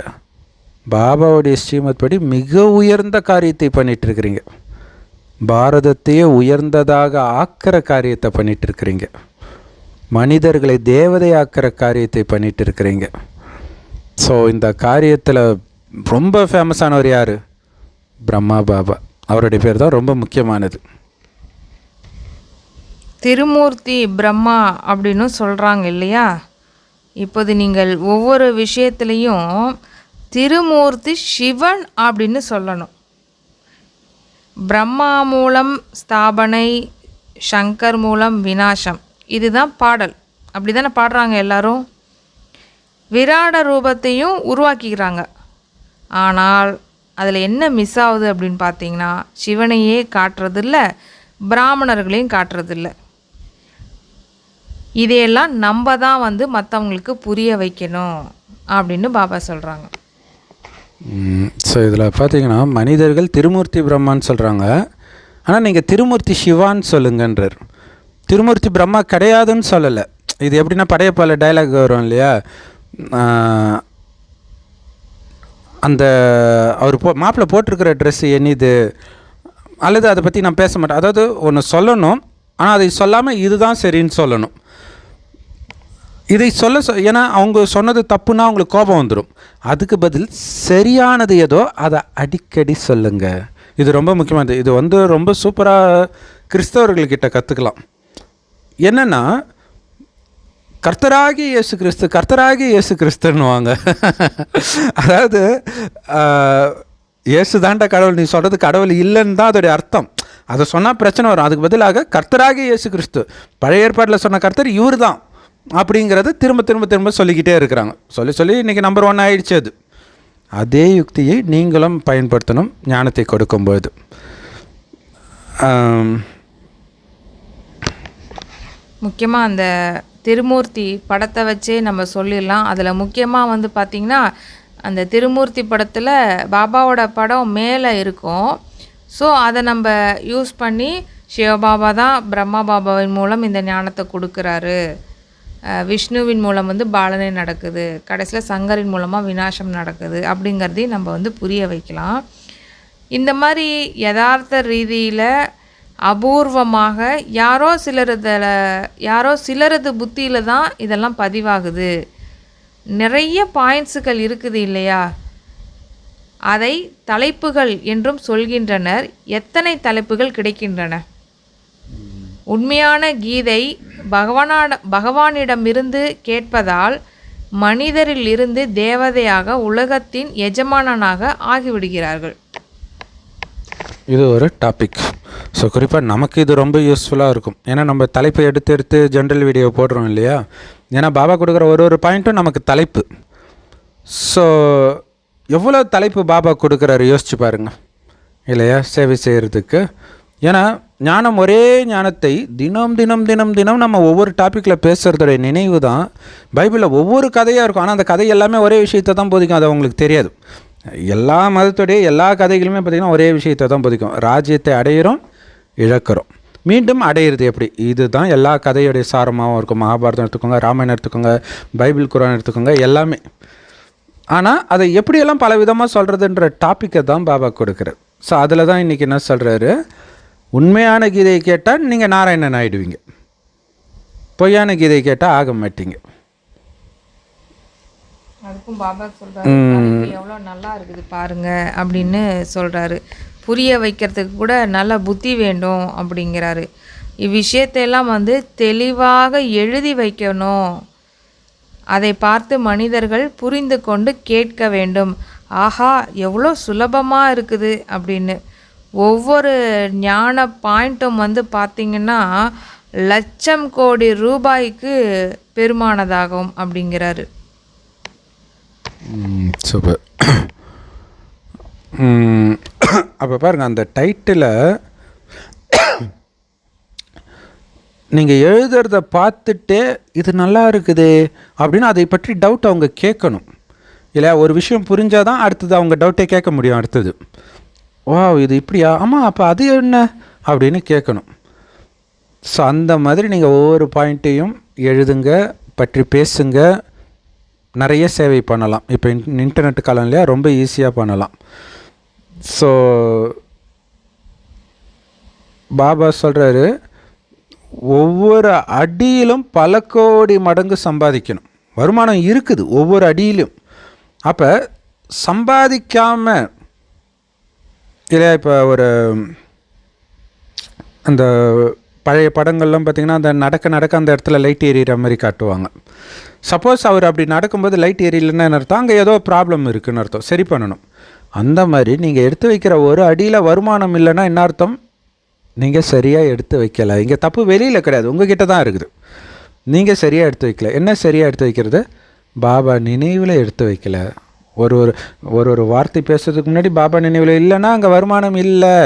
பாபாவுடைய ஸ்ரீமத் படி மிக உயர்ந்த காரியத்தை பண்ணிட்டு இருக்கிறீங்க. பாரதத்தையே உயர்ந்ததாக ஆக்கிற காரியத்தை பண்ணிட்டு இருக்கிறீங்க. மனிதர்களை தேவதை ஆக்கிற காரியத்தை பண்ணிட்டு இருக்கிறீங்க. ஸோ இந்த காரியத்தில் ரொம்ப ஃபேமஸானவர் யார்? பிரம்மா பாபா. அவருடைய பேர் தான் ரொம்ப முக்கியமானது. திருமூர்த்தி பிரம்மா அப்படின்னு சொல்கிறாங்க இல்லையா? இப்போது நீங்கள் ஒவ்வொரு விஷயத்துலேயும் திருமூர்த்தி சிவன் அப்படின்னு சொல்லணும். பிரம்மா மூலம் ஸ்தாபனை, சங்கர் மூலம் விநாசம், இதுதான் பாடல். அப்படி தானே பாடுறாங்க எல்லாரும். விராட ரூபத்தையும் உருவாக்கிக்கிறாங்க. ஆனால் அதில் என்ன மிஸ் ஆகுது அப்படின்னு பார்த்தீங்கன்னா, சிவனையே காட்டுறதில்ல, பிராமணர்களையும் காட்டுறதில்ல. இதையெல்லாம் நம்ம தான் வந்து மற்றவங்களுக்கு புரிய வைக்கணும் அப்படின்னு பாபா சொல்கிறாங்க. ஸோ இதில் பார்த்தீங்கன்னா மனிதர்கள் திருமூர்த்தி பிரம்மான்னு சொல்கிறாங்க, ஆனால் நீங்கள் திருமூர்த்தி சிவான்னு சொல்லுங்கன்றார். திருமூர்த்தி பிரம்மா கிடையாதுன்னு சொல்லலை. இது எப்படின்னா படையப்பால டைலாக் வரும் இல்லையா, அந்த அவர் மாப்பிள்ளை போட்டிருக்கிற ட்ரெஸ்ஸு என்னது, அல்லது அதை பற்றி நான் பேச மாட்டேன். அதாவது ஒன்று சொல்லணும், ஆனால் அதை சொல்லாமல் இதுதான் சரின்னு சொல்லணும். இதை ஏன்னா அவங்க சொன்னது தப்புன்னா அவங்களுக்கு கோபம் வந்துடும். அதுக்கு பதில் சரியானது ஏதோ அதை அடிக்கடி சொல்லுங்கள். இது ரொம்ப முக்கியமானது. இது வந்து ரொம்ப சூப்பராக கிறிஸ்தவர்கள்கிட்ட கற்றுக்கலாம். என்னென்னா, கர்த்தராகி இயேசு கிறிஸ்துன்னுவாங்க. அதாவது இயேசு தாண்டா கடவுள், நீ சொல்கிறது கடவுள் இல்லைன்னு தான் அதோடைய அர்த்தம். அதை சொன்னால் பிரச்சனை வரும். அதுக்கு பதிலாக கர்த்தராகி இயேசு கிறிஸ்து, பழைய ஏற்பாட்டில் சொன்ன கர்த்தர் இவர் தான் அப்படிங்கிறத திரும்ப சொல்லிக்கிட்டே இருக்கிறாங்க. சொல்லி இன்றைக்கி நம்பர் 1 ஆகிடுச்சு அது. அதே யுக்தியை நீங்களும் பயன்படுத்தணும் ஞானத்தை கொடுக்கும்போது. முக்கியமாக அந்த திருமூர்த்தி படத்தை வச்சே நம்ம சொல்லிடலாம். அதில் முக்கியமாக வந்து பார்த்திங்கன்னா, அந்த திருமூர்த்தி படத்தில் பாபாவோட படம் மேலே இருக்கும். ஸோ அதை நம்ம யூஸ் பண்ணி சிவபாபா தான் பிரம்மா பாபாவின் மூலம் இந்த ஞானத்தை கொடுக்குறாரு, விஷ்ணுவின் மூலம் வந்து பாலனை நடக்குது, கடைசியில் சங்கரின் மூலமாக விநாசம் நடக்குது அப்படிங்கிறதையும் நம்ம வந்து புரிய வைக்கலாம். இந்த மாதிரி யதார்த்த ரீதியில் அபூர்வமாக யாரோ சிலரது புத்தியில் தான் இதெல்லாம் பதிவாகுது. நிறைய பாயிண்ட்ஸுகள் இருக்குது இல்லையா, அதை தலைப்புகள் என்றும் சொல்கின்றனர். எத்தனை தலைப்புகள் கிடைக்கின்றன? உண்மையான கீதை பகவானிடமிருந்து கேட்பதால் மனிதரில் இருந்து தேவதையாக உலகத்தின் எஜமானனாக ஆகிவிடுகிறார்கள். இது ஒரு டாபிக். ஸோ குறிப்பாக நமக்கு இது ரொம்ப யூஸ்ஃபுல்லாக இருக்கும். ஏன்னா நம்ம தலைப்பை எடுத்து ஜென்ரல் வீடியோ போடுறோம் இல்லையா. ஏன்னா பாபா கொடுக்குற ஒரு பாயிண்ட்டும் நமக்கு தலைப்பு. ஸோ எவ்வளோ தலைப்பு பாபா கொடுக்குறாரு யோசிச்சு பாருங்கள் இல்லையா, சேவை செய்கிறதுக்கு. ஏன்னா ஞானம், ஒரே ஞானத்தை தினம் நம்ம ஒவ்வொரு டாப்பிக்கில் பேசுகிறதுடைய நினைவு தான் பைபிளில் ஒவ்வொரு கதையாக இருக்கும். ஆனால் அந்த கதை எல்லாமே ஒரே விஷயத்தை தான் போதிக்கும், அது அவங்களுக்கு தெரியாது. எல்லா மதத்துடைய எல்லா கதைகளுமே பார்த்திங்கன்னா ஒரே விஷயத்தை தான் போதிக்கும். ராஜ்யத்தை அடையிறோம், இழக்கிறோம், மீண்டும் அடையிறது எப்படி, இதுதான் எல்லா கதையுடைய சாரமாகவும் இருக்கும். மகாபாரதம் எடுத்துக்கோங்க, ராமாயணம் எடுத்துக்கோங்க, பைபிள் குரான் எடுத்துக்கோங்க, எல்லாமே. ஆனால் அதை எப்படியெல்லாம் பல விதமாக சொல்கிறதுன்ற டாப்பிக்கை தான் பாபா கொடுக்குறார். ஸோ அதில் தான் இன்றைக்கி என்ன சொல்கிறாரு, உண்மையான கீதையை கேட்டால் நீங்கள் நாராயணன் ஆகிடுவீங்க, பொய்யான கீதையை கேட்டால் ஆக மாட்டீங்க. அதுக்கும் பாபா சொல்கிறாரு எவ்வளோ நல்லா இருக்குது பாருங்க அப்படின்னு சொல்கிறாரு. புரிய வைக்கிறதுக்கு கூட நல்ல புத்தி வேண்டும் அப்படிங்கிறாரு. இவ்விஷயத்தையெல்லாம் வந்து தெளிவாக எழுதி வைக்கணும், அதை பார்த்து மனிதர்கள் புரிந்து கொண்டு கேட்க வேண்டும். ஆஹா எவ்வளோ சுலபமாக இருக்குது அப்படின்னு. ஒவ்வொரு ஞான பாயிண்ட்டும் வந்து பார்த்திங்கன்னா லட்சம் கோடி ரூபாய்க்கு பெருமானதாகும் அப்படிங்கிறாரு. சூப்பர். அப்போ பாருங்கள், அந்த டைட்டில் நீங்கள் எழுதுறத பார்த்துட்டு இது நல்லா இருக்குது அப்படின்னு அதை பற்றி டவுட் அவங்க கேட்கணும் இல்லையா. ஒரு விஷயம் புரிஞ்சால் தான் அடுத்தது அவங்க டவுட்டே கேட்க முடியும். அடுத்தது இது இப்படியா, ஆமாம் அப்போ அது என்ன அப்படின்னு கேட்கணும். ஸோ அந்த மாதிரி நீங்கள் ஒவ்வொரு பாயிண்ட்டையும் எழுதுங்க, பற்றி பேசுங்க, நிறைய சேவை பண்ணலாம். இப்போ இன்டர்நெட் காலம் இல்லையா, ரொம்ப ஈஸியாக பண்ணலாம். ஸோ பாபா சொல்கிறாரு, ஒவ்வொரு அடியிலும் பல கோடி மடங்கு சம்பாதிக்கணும். வருமானம் இருக்குது ஒவ்வொரு அடியிலும். அப்போ சம்பாதிக்காமல் இல்லையா, இப்போ ஒரு அந்த பழைய படங்கள்லாம் பார்த்திங்கன்னா அந்த நடக்க அந்த இடத்துல லைட் எரியிற மாதிரி காட்டுவாங்க. சப்போஸ் அவர் அப்படி நடக்கும்போது லைட் எரியலைன்னு அர்த்தம், அங்கே ஏதோ ப்ராப்ளம் இருக்குதுன்னு அர்த்தம், சரி பண்ணணும். அந்த மாதிரி நீங்கள் எடுத்து வைக்கிற ஒரு அடியில் வருமானம் இல்லைன்னா என்ன அர்த்தம், நீங்கள் சரியாக எடுத்து வைக்கலை. இங்கே தப்பு வெளியில் கிடையாது, உங்ககிட்ட தான் இருக்குது. நீங்கள் சரியாக எடுத்து வைக்கல. என்ன சரியாக எடுத்து வைக்கிறது, பாபா நினைவில் எடுத்து வைக்கல. ஒரு வார்த்தை பேசுறதுக்கு முன்னாடி பாபா நினைவில் இல்லைன்னா அங்கே வருமானம் இல்லை.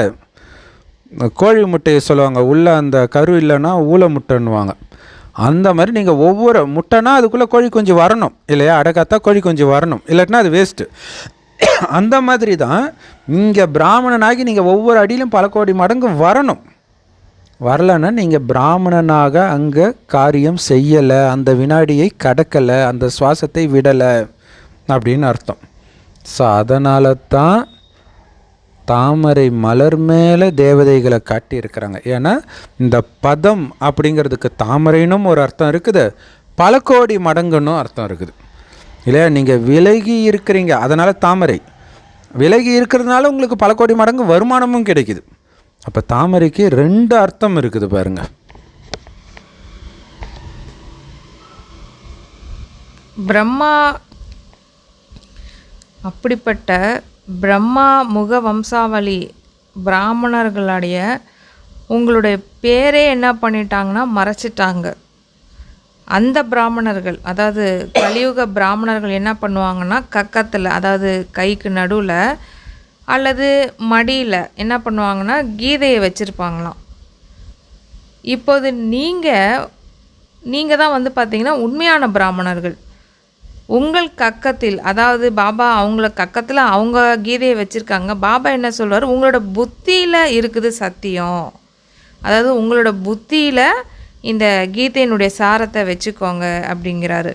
கோழி முட்டையை சொல்லுவாங்க, உள்ளே அந்த கரு இல்லைன்னா ஊலை முட்டைன்னுவாங்க. அந்த மாதிரி நீங்கள் ஒவ்வொரு முட்டைனா அதுக்குள்ளே கோழி கொஞ்சம் வரணும் இல்லையா, அடக்காத்தா கோழி கொஞ்சம் வரணும், இல்லாட்டினா அது வேஸ்ட்டு. அந்த மாதிரி தான் இங்கே பிராமணனாகி நீங்கள் ஒவ்வொரு அடியிலும் பல கோடி மடங்கு வரணும். வரலைன்னா நீங்கள் பிராமணனாக அங்கே காரியம் செய்யலை, அந்த வினாடியை கடக்கலை, அந்த சுவாசத்தை விடலை அப்படின்னு அர்த்தம். ஸோ அதனால தான் தாமரை மலர் மேலே தேவதைகளை காட்டியிருக்கிறாங்க. ஏன்னா இந்த பதம் அப்படிங்கிறதுக்கு தாமரைனும் ஒரு அர்த்தம் இருக்குது, பல கோடி மடங்குன்னு அர்த்தம் இருக்குது இல்லையா. நீங்கள் விலகி இருக்கிறீங்க, அதனால் தாமரை. விலகி இருக்கிறதுனால உங்களுக்கு பல கோடி மடங்கு வருமானமும் கிடைக்குது. அப்போ தாமரைக்கு 2 அர்த்தம் இருக்குது பாருங்கள். பிரம்மா அப்படிப்பட்ட பிரம்மா முக வம்சாவளி பிராமணர்களுடைய உங்களுடைய பேரே என்ன பண்ணிட்டாங்கன்னா மறைச்சிட்டாங்க. அந்த பிராமணர்கள், அதாவது கலியுக பிராமணர்கள் என்ன பண்ணுவாங்கன்னா கக்கத்தில், அதாவது கைக்கு நடுவில் அல்லது மடியில் என்ன பண்ணுவாங்கன்னா கீதையை வச்சுருப்பாங்களாம். இப்போது நீங்கள் தான் வந்து பார்த்திங்கன்னா உண்மையான பிராமணர்கள். உங்கள் கக்கத்தில், அதாவது பாபா அவங்கள கக்கத்தில் அவங்க கீதையை வச்சுருக்காங்க. பாபா என்ன சொல்வார், உங்களோட புத்தியில் இருக்குது சத்தியம், அதாவது உங்களோட புத்தியில் இந்த கீதையினுடைய சாரத்தை வச்சுக்கோங்க அப்படிங்கிறாரு.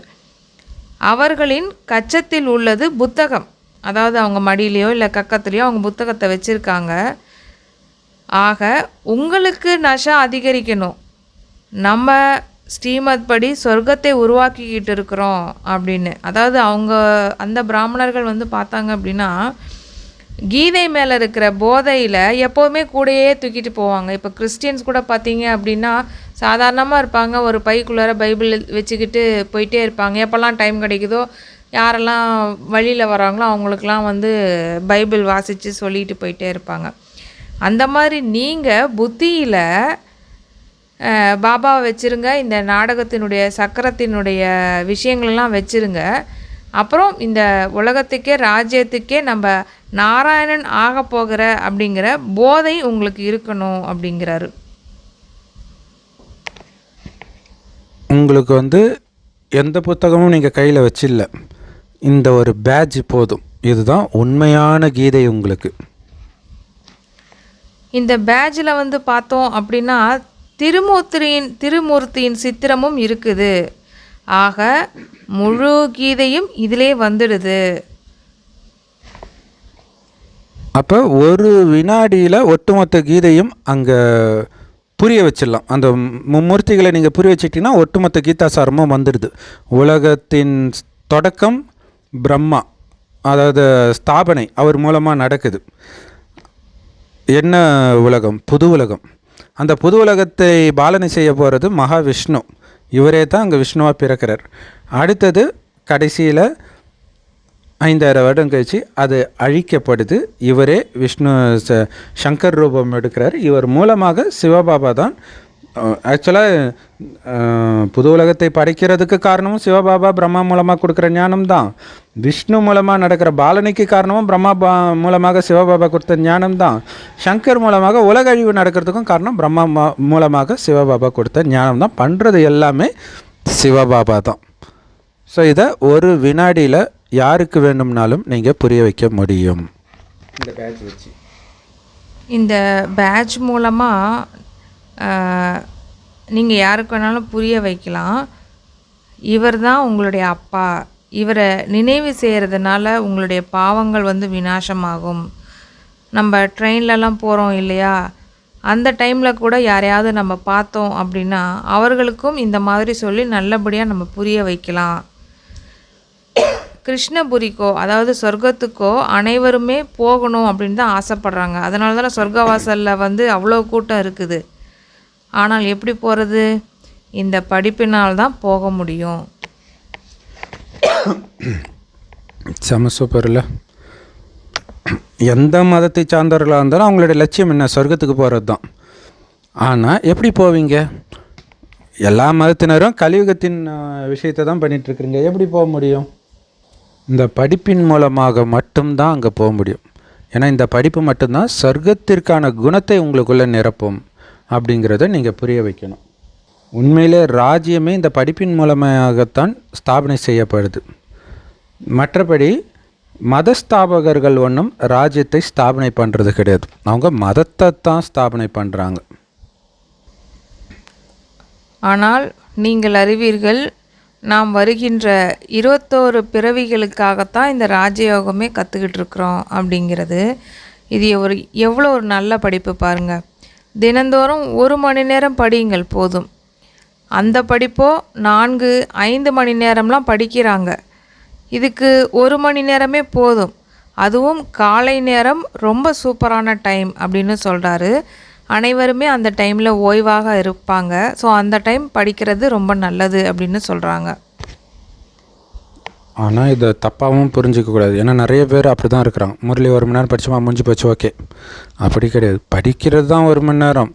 அவர்களின் கச்சத்தில் உள்ளது புத்தகம், அதாவது அவங்க மடியிலையோ இல்லை கக்கத்துலேயோ அவங்க புத்தகத்தை வச்சுருக்காங்க. ஆக உங்களுக்கு நஷா அதிகரிக்கணும், நம்ம ஸ்ரீமத் படி சொர்க்கத்தை உருவாக்கிக்கிட்டு இருக்கிறோம் அப்படின்னு. அதாவது அவங்க அந்த பிராமணர்கள் வந்து பார்த்தாங்க அப்படின்னா கீதை மேலே இருக்கிற போதையில் எப்போவுமே கூடையே தூக்கிட்டு போவாங்க. இப்போ கிறிஸ்டியன்ஸ் கூட பார்த்தீங்க அப்படின்னா சாதாரணமாக இருப்பாங்க, ஒரு பைக்குள்ளார பைபிள் வச்சுக்கிட்டு போயிட்டே இருப்பாங்க. எப்போல்லாம் டைம் கிடைக்குதோ யாரெல்லாம் வழியில் வராங்களோ அவங்களுக்கெல்லாம் வந்து பைபிள் வாசித்து சொல்லிட்டு போயிட்டே இருப்பாங்க. அந்த மாதிரி நீங்கள் புத்தியில் பாபாவை வச்சுருங்க, இந்த நாடகத்தினுடைய சக்கரத்தினுடைய விஷயங்கள்லாம் வச்சுருங்க. அப்புறம் இந்த உலகத்துக்கே ராஜ்யத்துக்கே நம்ம நாராயணன் ஆக போகிற அப்படிங்கிற போதை உங்களுக்கு இருக்கணும் அப்படிங்கிறாரு. உங்களுக்கு வந்து எந்த புத்தகமும் நீங்கள் கையில் வச்சில்ல, இந்த ஒரு பேட்ஜ் போதும். இதுதான் உண்மையான கீதை உங்களுக்கு. இந்த பேட்ஜில் வந்து பார்த்தோம் அப்படின்னா திருமூர்த்தியின் சித்திரமும் இருக்குது. ஆக முழு கீதையும் இதிலே வந்துடுது. அப்போ ஒரு வினாடியில் ஒட்டுமொத்த கீதையும் அங்கே புரிய வச்சிடலாம். அந்த மும்மூர்த்திகளை நீங்கள் புரிய வச்சிட்டிங்கன்னா ஒட்டுமொத்த கீதாசாரமும் வந்துடுது. உலகத்தின் தொடக்கம் பிரம்மா, அதாவது ஸ்தாபனை அவர் மூலமாக நடக்குது. என்ன உலகம்? புது உலகம். அந்த புது உலகத்தை பாலனை செய்ய போகிறது மகாவிஷ்ணு. இவரே தான் அங்கே விஷ்ணுவாக பிறக்கிறார். அடுத்தது கடைசியில் 5000 வருடம் கழிச்சு அது அழிக்கப்படுது. இவரே விஷ்ணு சங்கர் ரூபம் எடுக்கிறார். இவர் மூலமாக சிவபாபா தான் ஆக்சுவலாக புது உலகத்தை படைக்கிறதுக்கு காரணமும் சிவபாபா பிரம்மா மூலமாக கொடுக்குற ஞானம் தான். விஷ்ணு மூலமாக நடக்கிற பாலனைக்கு காரணமும் பிரம்மா மூலமாக சிவபாபா கொடுத்த ஞானம் தான். சங்கர் மூலமாக உலக அழிவு நடக்கிறதுக்கும் காரணம் பிரம்மா மூலமாக சிவபாபா கொடுத்த ஞானம் தான். பண்ணுறது எல்லாமே சிவபாபா தான். ஸோ இதை ஒரு வினாடியில் யாருக்கு வேணும்னாலும் நீங்கள் புரிய வைக்க முடியும். இந்த பேட்ச் வச்சு இந்த பேட்ச் மூலமாக நீங்கள் யாருக்கு வேணாலும் புரிய வைக்கலாம். இவர் தான் உங்களுடைய அப்பா, இவரை நினைவு செய்கிறதுனால உங்களுடைய பாவங்கள் வந்து விநாசமாகும். நம்ம ட்ரெயின்லலாம் போகிறோம் இல்லையா, அந்த டைமில் கூட யாரையாவது நம்ம பார்த்தோம் அப்படின்னா அவர்களுக்கும் இந்த மாதிரி சொல்லி நல்லபடியாக நம்ம புரிய வைக்கலாம். கிருஷ்ணபுரிக்கோ அதாவது சொர்க்கத்துக்கோ அனைவருமே போகணும் அப்படின்னு தான் ஆசைப்படுறாங்க. அதனால தானே சொர்க்கவாசலில் வந்து அவ்வளோ கூட்டம் இருக்குது. ஆனால் எப்படி போகிறது? இந்த படிப்பினால் தான் போக முடியும். செம சூப்பர் இல்லை? எந்த மதத்தை சார்ந்தவர்களாக இருந்தாலும் அவங்களுடைய லட்சியம் என்ன? சொர்க்கத்துக்கு போகிறது தான். ஆனால் எப்படி போவீங்க? எல்லா மதத்தினரும் கலியுகத்தின் விஷயத்தை தான் பண்ணிகிட்ருக்குறீங்க. எப்படி போக முடியும்? இந்த படிப்பின் மூலமாக மட்டும்தான் அங்கே போக முடியும். ஏன்னா இந்த படிப்பு மட்டும்தான் சொர்க்கத்திற்கான குணத்தை உங்களுக்குள்ளே நிரப்பும் அப்படிங்கிறத நீங்கள் புரிய வைக்கணும். உண்மையிலே ராஜ்யமே இந்த படிப்பின் மூலமாகத்தான் ஸ்தாபனை செய்யப்படுது. மற்றபடி மதஸ்தாபகர்கள் ஒன்றும் ராஜ்யத்தை ஸ்தாபனை பண்ணுறது கிடையாது. அவங்க மதத்தை தான் ஸ்தாபனை பண்ணுறாங்க. ஆனால் நீங்கள் அறிவீர்கள், நாம் வருகின்ற 21 பிறவிகளுக்காகத்தான் இந்த ராஜயோகமே கற்றுக்கிட்டு இருக்கிறோம் அப்படிங்கிறது. இது எவ்வளோ ஒரு நல்ல படிப்பு பாருங்கள். தினந்தோறும் 1 மணி நேரம் படியுங்கள் போதும். அந்த படிப்போ 4-5 மணி நேரம்லாம் படிக்கிறாங்க. இதுக்கு 1 மணி நேரமே போதும். அதுவும் காலை நேரம் ரொம்ப சூப்பரான டைம் அப்படின்னு சொல்கிறாரு. அனைவருமே அந்த டைமில் ஓய்வாக இருப்பாங்க. ஸோ அந்த டைம் படிக்கிறது ரொம்ப நல்லது அப்படின்னு சொல்கிறாங்க. ஆனால் இதை தப்பாகவும் புரிஞ்சிக்கக்கூடாது. ஏன்னா நிறைய பேர் அப்படி தான் இருக்கிறாங்க. முரளி 1 மணி நேரம் படிச்சுமா முடிஞ்சு போச்சு, ஓகே. அப்படி கிடையாது. படிக்கிறது தான் 1 மணி நேரம்.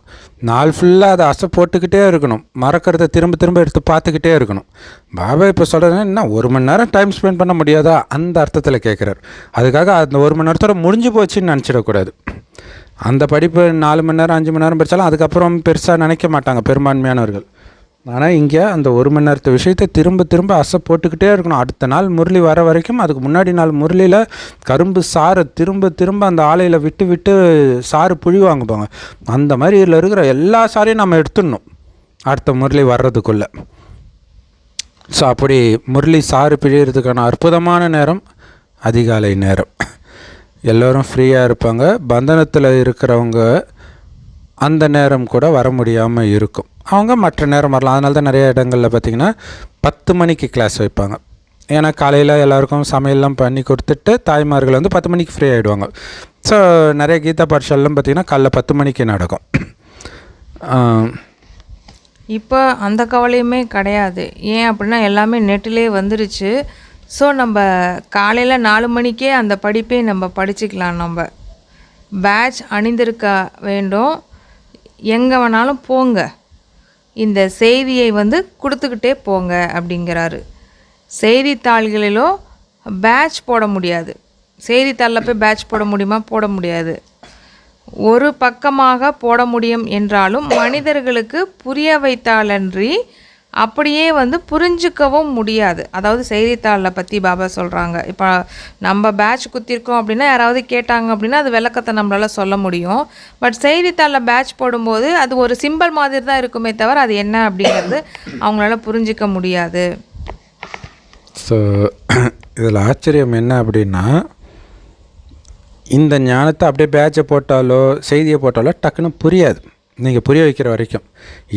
நாள் ஃபுல்லாக அதை அசை போட்டுக்கிட்டே இருக்கணும். மறக்கிறத திரும்ப திரும்ப எடுத்து பார்த்துக்கிட்டே இருக்கணும். பாபா இப்போ சொல்கிறதுனா என்ன, 1 மணி நேரம் டைம் ஸ்பெண்ட் பண்ண முடியாதா அந்த அர்த்தத்தில் கேட்குறாரு. அதுக்காக அந்த 1 மணி நேரத்தோட முடிஞ்சு போச்சுன்னு நினச்சிடக்கூடாது. அந்த படிப்பு 4 மணி நேரம் 5 மணி நேரம் படித்தாலும் அதுக்கப்புறம் பெருசாக நினைக்க மாட்டாங்க பெரும்பான்மையானவர்கள். ஆனால் இங்கே அந்த 1 மணி நேரத்து விஷயத்தை திரும்ப திரும்ப அசை போட்டுக்கிட்டே இருக்கணும். அடுத்த நாள் முரளி வர வரைக்கும், அதுக்கு முன்னாடி நாள் முரளியில் கரும்பு சாறை திரும்ப திரும்ப அந்த ஆலையில் விட்டு விட்டு சாறு புழிவாங்க போங்க. அந்த மாதிரி இதில் இருக்கிற எல்லா சாரையும் நம்ம எடுத்துடணும் அடுத்த முரளி வர்றதுக்குள்ளே. ஸோ அப்படி முரளி சாறு பிழியறதுக்கான அற்புதமான நேரம் அதிகாலை நேரம். எல்லோரும் ஃப்ரீயாக இருப்பாங்க. பந்தனத்தில் இருக்கிறவங்க அந்த நேரம் கூட வர முடியாமல் இருக்கும். அவங்க மற்ற நேரம் வரலாம். அதனால தான் நிறைய இடங்களில் பார்த்திங்கன்னா 10 மணிக்கு கிளாஸ் வைப்பாங்க. ஏன்னா காலையில் எல்லாருக்கும் சமையல்லாம் பண்ணி கொடுத்துட்டு தாய்மார்கள் வந்து 10 மணிக்கு ஃப்ரீ ஆகிடுவாங்க. ஸோ நிறைய கீதா பாடசாலாம் பார்த்திங்கன்னா காலைல 10 மணிக்கு நடக்கும். இப்போ அந்த கவலையுமே கிடையாது. ஏன் அப்படின்னா எல்லாமே நெட்டிலே வந்துருச்சு. ஸோ நம்ம காலையில் 4 மணிக்கே அந்த படிப்பே நம்ம படிச்சுக்கலாம். நம்ம பேட்ச் அணிந்திருக்க வேண்டும். எங்கே வேணாலும் போங்க, இந்த செய்தியை வந்து கொடுத்துக்கிட்டே போங்க அப்படிங்கிறாரு. செய்தித்தாள்களிலோ பேட்ச் போட முடியாது. செய்தித்தாளில் போய் பேட்ச் போட முடியுமா? போட முடியாது. ஒரு பக்கமாக போட முடியும் என்றாலும் மனிதர்களுக்கு புரிய வைத்தாலன்றி அப்படியே வந்து புரிஞ்சிக்கவும் முடியாது. அதாவது செய்தித்தாளில் பற்றி பாபா சொல்கிறாங்க. இப்போ நம்ம பேட்ச் குத்திருக்கோம் அப்படின்னா யாராவது கேட்டாங்க அப்படின்னா அது விளக்கத்தை நம்மளால் சொல்ல முடியும். பட் செய்தித்தாளில் பேட்ச் போடும்போது அது ஒரு சிம்பிள் மாதிரி தான் இருக்குமே தவிர அது என்ன அப்படிங்கிறது அவங்களால புரிஞ்சிக்க முடியாது. ஸோ இதில் ஆச்சரியம் என்ன அப்படின்னா, இந்த ஞானத்தை அப்படியே பேட்சை போட்டாலோ செய்தியை போட்டாலோ டக்குன்னு புரியாது நீங்கள் புரிய வைக்கிற வரைக்கும்.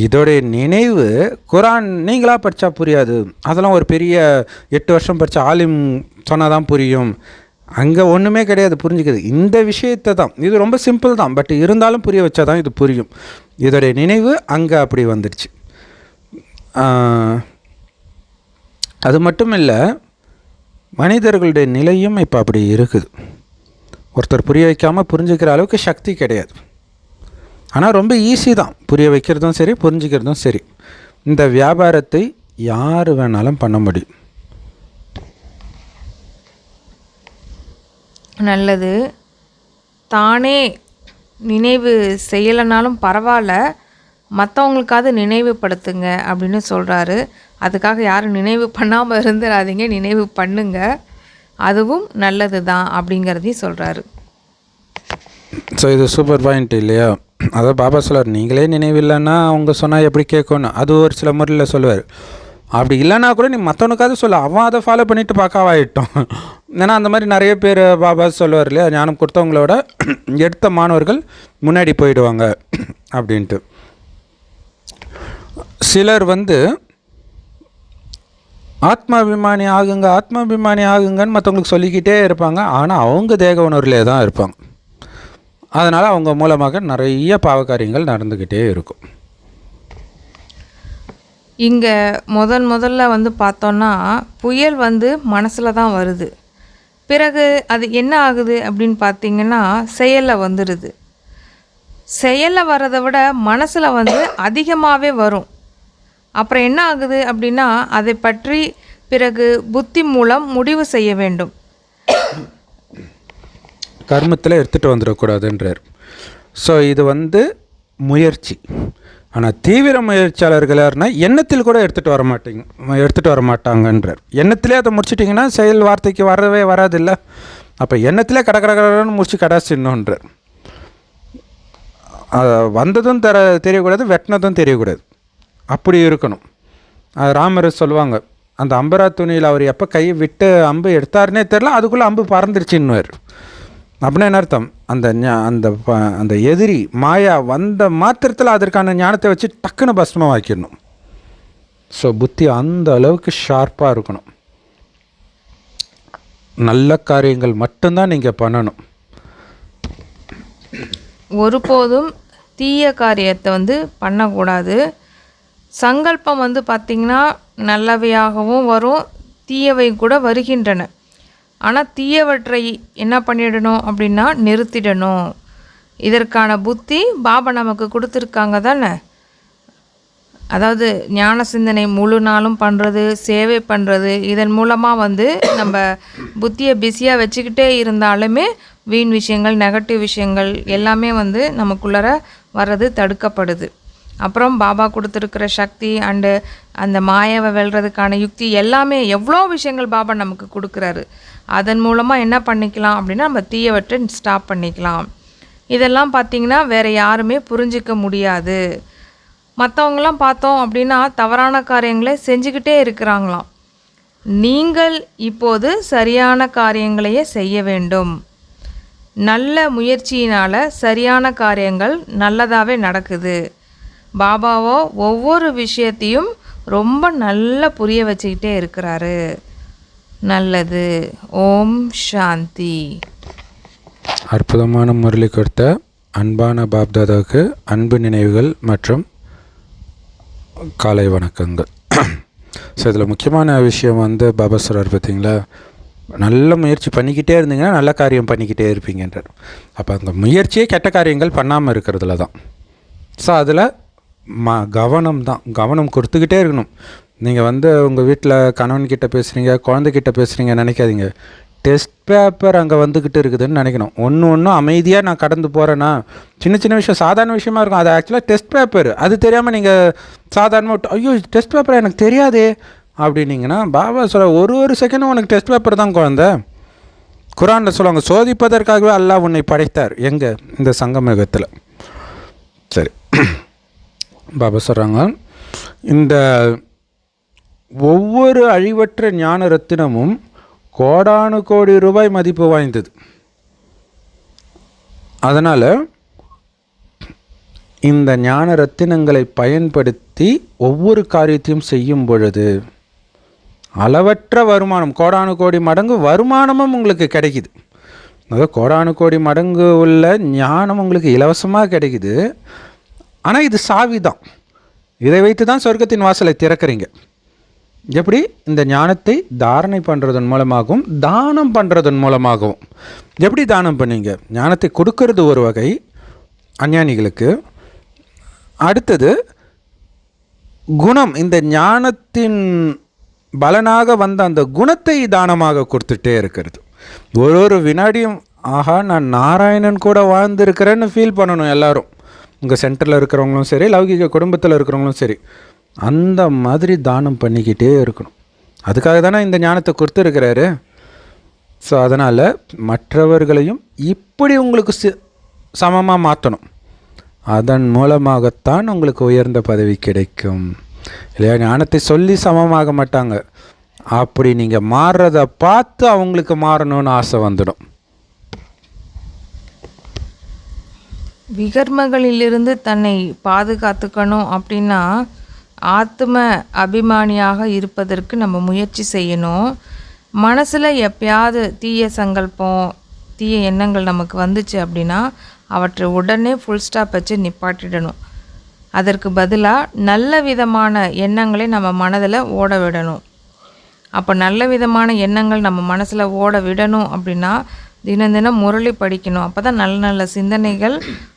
இதோடைய நினைவு குரான் நீங்களாக படித்தா புரியாது. அதெல்லாம் ஒரு பெரிய 8 வருஷம் படித்த ஆலிம் சொன்னால் தான் புரியும். அங்கே ஒன்றுமே கிடையாது புரிஞ்சுக்குது. இந்த விஷயத்தை தான், இது ரொம்ப சிம்பிள் தான், பட் இருந்தாலும் புரிய வச்சா தான் இது புரியும். இதோடைய நினைவு அங்கே அப்படி வந்துடுச்சு. அது மட்டும் இல்லை, மனிதர்களுடைய நிலையும் இப்போ அப்படி இருக்குது. ஒருத்தர் புரிய வைக்காமல் புரிஞ்சுக்கிற அளவுக்கு சக்தி கிடையாது. ஆனால் ரொம்ப ஈஸி தான் புரிய வைக்கிறதும் சரி புரிஞ்சுக்கிறதும் சரி. இந்த வியாபாரத்தை யார் வேணாலும் பண்ண முடியும். நல்லது. தானே நினைவு செய்யலைனாலும் பரவாயில்ல, மற்றவங்களுக்காவது நினைவுபடுத்துங்க அப்படின்னு சொல்கிறாரு. அதுக்காக யாரும் நினைவு பண்ணாமல் இருந்துடாதீங்க, நினைவு பண்ணுங்க, அதுவும் நல்லது தான் அப்படிங்கிறதையும் சொல்கிறாரு. ஸோ இது சூப்பர் பாயிண்ட் இல்லையா? அதாவது பாபா சொல்லுவார், நீங்களே நினைவில்லைன்னா அவங்க சொன்னால் எப்படி கேட்கணும். அது ஒரு சில முறையில் சொல்லுவார். அப்படி இல்லைன்னா கூட நீ மற்றவனுக்காவது சொல்ல, அவன் அதை ஃபாலோ பண்ணிவிட்டு பார்க்காவாயிட்டோம். ஏன்னா அந்த மாதிரி நிறைய பேர் பாபா சொல்லுவார் இல்லையா, ஞானம் கொடுத்தவங்களோட எடுத்த மாணவர்கள் முன்னாடி போயிடுவாங்க அப்படின்ட்டு. சிலர் வந்து ஆத்மாபிமானி ஆகுங்க ஆத்மாபிமானி ஆகுங்கன்னு மற்றவங்களுக்கு சொல்லிக்கிட்டே இருப்பாங்க. ஆனால் அவங்க தேக உணர்விலே தான் இருப்பாங்க. அதனால் அவங்க மூலமாக நிறைய பாவகாரியங்கள் நடந்துக்கிட்டே இருக்கும். இங்கே முதல்ல வந்து பார்த்தோன்னா புயல் வந்து மனசில் தான் வருது. பிறகு அது என்ன ஆகுது அப்படின்னு பார்த்தீங்கன்னா செயலில் வந்துடுது. செயலில் வர்றதை விட மனசில் வந்து அதிகமாகவே வரும். அப்புறம் என்ன ஆகுது அப்படின்னா அதை பற்றி பிறகு புத்தி மூலம் முடிவு செய்ய வேண்டும். கர்மத்தில் எடுத்துகிட்டு வந்துடக்கூடாதுன்றார். ஸோ இது வந்து முயற்சி. ஆனால் தீவிர முயற்சியாளர்கள் யாருன்னா எண்ணத்தில் கூட எடுத்துகிட்டு வர மாட்டாங்கன்றார். எண்ணத்திலே அதை முடிச்சிட்டிங்கன்னா செயல் வார்த்தைக்கு வரவே வராதில்ல. அப்போ எண்ணத்திலே கடற்கடன்னு முடிச்சு கடாச்சிடணுன்றார். வந்ததும் தெரியக்கூடாது, வெட்டினதும் தெரியக்கூடாது, அப்படி இருக்கணும். ராமர் சொல்லுவாங்க, அந்த அம்பரா துணியில் அவர் எப்போ கையை விட்டு அம்பு எடுத்தாருன்னே தெரில, அதுக்குள்ளே அம்பு பறந்துருச்சுன்னுவார். அப்படின்னா என்ன அர்த்தம்? அந்த எதிரி மாயா வந்த மாத்திரத்தில் அதற்கான ஞானத்தை வச்சு டக்குன்னு பஸ்மமாக்கிடணும். ஸோ புத்தி அந்த அளவுக்கு ஷார்ப்பாக இருக்கணும். நல்ல காரியங்கள் மட்டும்தான் நீங்கள் பண்ணணும். ஒருபோதும் தீய காரியத்தை வந்து பண்ணக்கூடாது. சங்கல்பம் வந்து பார்த்திங்கன்னா நல்லவையாகவும் வரும், தீயவை கூட வருகின்றன. ஆனால் தீயவற்றை என்ன பண்ணிடணும் அப்படின்னா நிறுத்திடணும். இதற்கான புத்தி பாபா நமக்கு கொடுத்துருக்காங்க தானே. அதாவது ஞான சிந்தனை முழு நாளும் பண்ணுறது, சேவை பண்ணுறது, இதன் மூலமாக வந்து நம்ம புத்தியை பிஸியாக வச்சுக்கிட்டே இருந்தாலுமே வீண் விஷயங்கள், நெகட்டிவ் விஷயங்கள் எல்லாமே வந்து நமக்குள்ளார வர்றது தடுக்கப்படுது. அப்புறம் பாபா கொடுத்துருக்கிற சக்தி அண்டு அந்த மாயாவை வெல்றதுக்கான யுக்தி எல்லாமே எவ்வளோ விஷயங்கள் பாபா நமக்கு கொடுக்குறாரு. அதன் மூலமாக என்ன பண்ணிக்கலாம் அப்படின்னா நம்ம தீயவற்றை ஸ்டாப் பண்ணிக்கலாம். இதெல்லாம் பார்த்திங்கன்னா வேறு யாருமே புரிஞ்சிக்க முடியாது. மற்றவங்களாம் பார்த்தோம் அப்படின்னா தவறான காரியங்களை செஞ்சுக்கிட்டே இருக்கிறாங்களாம். நீங்கள் இப்போது சரியான காரியங்களையே செய்ய வேண்டும். நல்ல முயற்சியினால் சரியான காரியங்கள் நல்லதாகவே நடக்குது. பாபாவோ ஒவ்வொரு விஷயத்தையும் ரொம்ப நல்லா புரிய வச்சுக்கிட்டே இருக்கிறாரு. நல்லது. ஓம் சாந்தி. அற்புதமான முரளி கொடுத்த அன்பான பாப்தாதாவுக்கு அன்பு நினைவுகள் மற்றும் காலை வணக்கங்கள். ஸோ இதில் முக்கியமான விஷயம் பாபா சொல்கிறார் பார்த்தீங்களா, நல்ல முயற்சி பண்ணிக்கிட்டே இருந்தீங்கன்னா நல்ல காரியம் பண்ணிக்கிட்டே இருப்பீங்கன்றார். அப்போ அந்த முயற்சியே கெட்ட காரியங்கள் பண்ணாமல் இருக்கிறதுல தான். ஸோ அதில் கவனம் கொடுத்துக்கிட்டே இருக்கணும். நீங்கள் உங்கள் வீட்டில் கணவன்கிட்ட பேசுகிறீங்க, குழந்தைகிட்ட பேசுகிறீங்க நினைக்காதீங்க. டெஸ்ட் பேப்பர் அங்கே வந்துக்கிட்டு இருக்குதுன்னு நினைக்கணும். ஒன்று அமைதியாக நான் கடந்து போகிறேன்னா, சின்ன சின்ன விஷயம் சாதாரண விஷயமா இருக்கும், அது ஆக்சுவலாக டெஸ்ட் பேப்பர். அது தெரியாமல் நீங்கள் சாதாரணமாக ஐயோ டெஸ்ட் பேப்பர் எனக்கு தெரியாதே அப்படின்னீங்கன்னா, பாபா சொல்ல ஒரு செகண்டும் உனக்கு டெஸ்ட் பேப்பர் தான் குழந்தை. குரானில் சொல்லுவாங்க, சோதிப்பதற்காகவே அல்லாஹ் உன்னை படைத்தார். எங்கே? இந்த சங்கமயுகத்தில். சரி, பாபா சொல்கிறாங்க, இந்த ஒவ்வொரு அழிவற்ற ஞான ரத்தினமும் கோடானு கோடி ரூபாய் மதிப்பு வாய்ந்தது. அதனால் இந்த ஞான ரத்தினங்களை பயன்படுத்தி ஒவ்வொரு காரியத்தையும் செய்யும் பொழுது அளவற்ற வருமானம், கோடானு கோடி மடங்கு வருமானமும் உங்களுக்கு கிடைக்குது. அதாவது கோடானு கோடி மடங்கு உள்ள ஞானம் உங்களுக்கு இலவசமாக கிடைக்குது. ஆனால் இது சாவி தான். இதை வைத்து தான் சொர்க்கத்தின் வாசலை திறக்கிறீங்க. எப்படி? இந்த ஞானத்தை தாரணை பண்ணுறதன் மூலமாகவும் தானம் பண்ணுறதன் மூலமாகவும். எப்படி தானம் பண்ணீங்க? ஞானத்தை கொடுக்கறது ஒரு வகை அஞ்ஞானிகளுக்கு. அடுத்தது குணம், இந்த ஞானத்தின் பலனாக வந்த அந்த குணத்தை தானமாக கொடுத்துட்டே இருக்கிறது. ஒரு வினாடியும் ஆஹா நான் நாராயணன் கூட வாழ்ந்துருக்கிறேன்னு ஃபீல் பண்ணணும் எல்லாரும். உங்கள் சென்டரில் இருக்கிறவங்களும் சரி, லௌகிக குடும்பத்தில் இருக்கிறவங்களும் சரி, அந்த மாதிரி தானம் பண்ணிக்கிட்டே இருக்கணும். அதுக்காக தானே இந்த ஞானத்தை கொடுத்துருக்கிறாரு. ஸோ அதனால் மற்றவர்களையும் இப்படி உங்களுக்கு சமமாக மாற்றணும். அதன் மூலமாகத்தான் உங்களுக்கு உயர்ந்த பதவி கிடைக்கும் இல்லையா? ஞானத்தை சொல்லி சமமாக மாட்டாங்க. அப்படி நீங்கள் மாறுறத பார்த்து அவங்களுக்கு மாறணும்னு ஆசை வந்துடும். விகர்மங்களிலிருந்து தன்னை பாதுகாத்துக்கணும் அப்படின்னா ஆத்ம அபிமானியாக இருப்பதற்கு நம்ம முயற்சி செய்யணும். மனசில் எப்பயாவது தீய சங்கல்பம், தீய எண்ணங்கள் நமக்கு வந்துச்சு அப்படின்னா அவற்றை உடனே ஃபுல் ஸ்டாப் வச்சு நிப்பாட்டிடணும். அதற்கு பதிலாக நல்ல விதமான எண்ணங்களை நம்ம மனதில் ஓட விடணும். அப்போ நல்ல விதமான எண்ணங்கள் நம்ம மனசில் ஓட விடணும் அப்படின்னா தினம் தினம் முரளி படிக்கணும். அப்போ தான் நல்ல நல்ல சிந்தனைகள்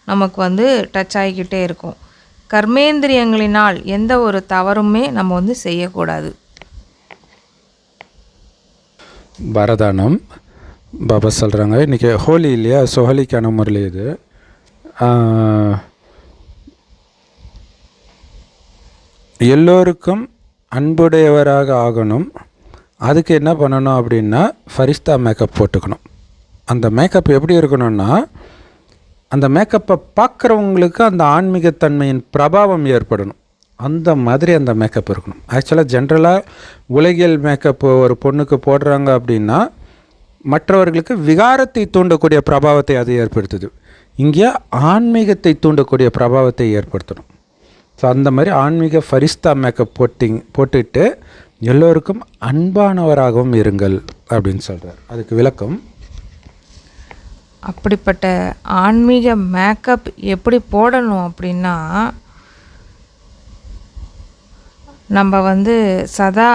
நமக்கு டச் ஆகிக்கிட்டே இருக்கும். கர்மேந்திரியங்களினால் எந்த ஒரு தவறுமே நம்ம செய்யக்கூடாது. வரதானம் பாபா சொல்கிறாங்க, இன்றைக்கி ஹோலி இல்லையா? ஸோ ஹோலிக்கான முரளி இது. எல்லோருக்கும் அன்புடையவராக ஆகணும். அதுக்கு என்ன பண்ணணும் அப்படின்னா ஃபரிஸ்தா மேக்கப் போட்டுக்கணும். அந்த மேக்கப் எப்படி இருக்கணும்னா, அந்த மேக்கப்பை பார்க்குறவங்களுக்கு அந்த ஆன்மீகத்தன்மையின் பிரபாவம் ஏற்படணும். அந்த மாதிரி அந்த மேக்கப் இருக்கணும். ஆக்சுவலாக ஜென்ரலாக உலகியல் மேக்கப் ஒரு பொண்ணுக்கு போடுறாங்க அப்படின்னா மற்றவர்களுக்கு விகாரத்தை தூண்டக்கூடிய பிரபாவத்தை அது ஏற்படுத்துது. இங்கே ஆன்மீகத்தை தூண்டக்கூடிய பிரபாவத்தை ஏற்படுத்தணும். ஸோ அந்த மாதிரி ஆன்மீக ஃபரிஸ்தா மேக்கப் போட்டுட்டு எல்லோருக்கும் அன்பானவராகவும் இருங்கள் அப்படின்னு சொல்கிறார். அதுக்கு விளக்கம், அப்படிப்பட்ட ஆன்மீக மேக்கப் எப்படி போடணும் அப்படின்னா, நம்ம சதா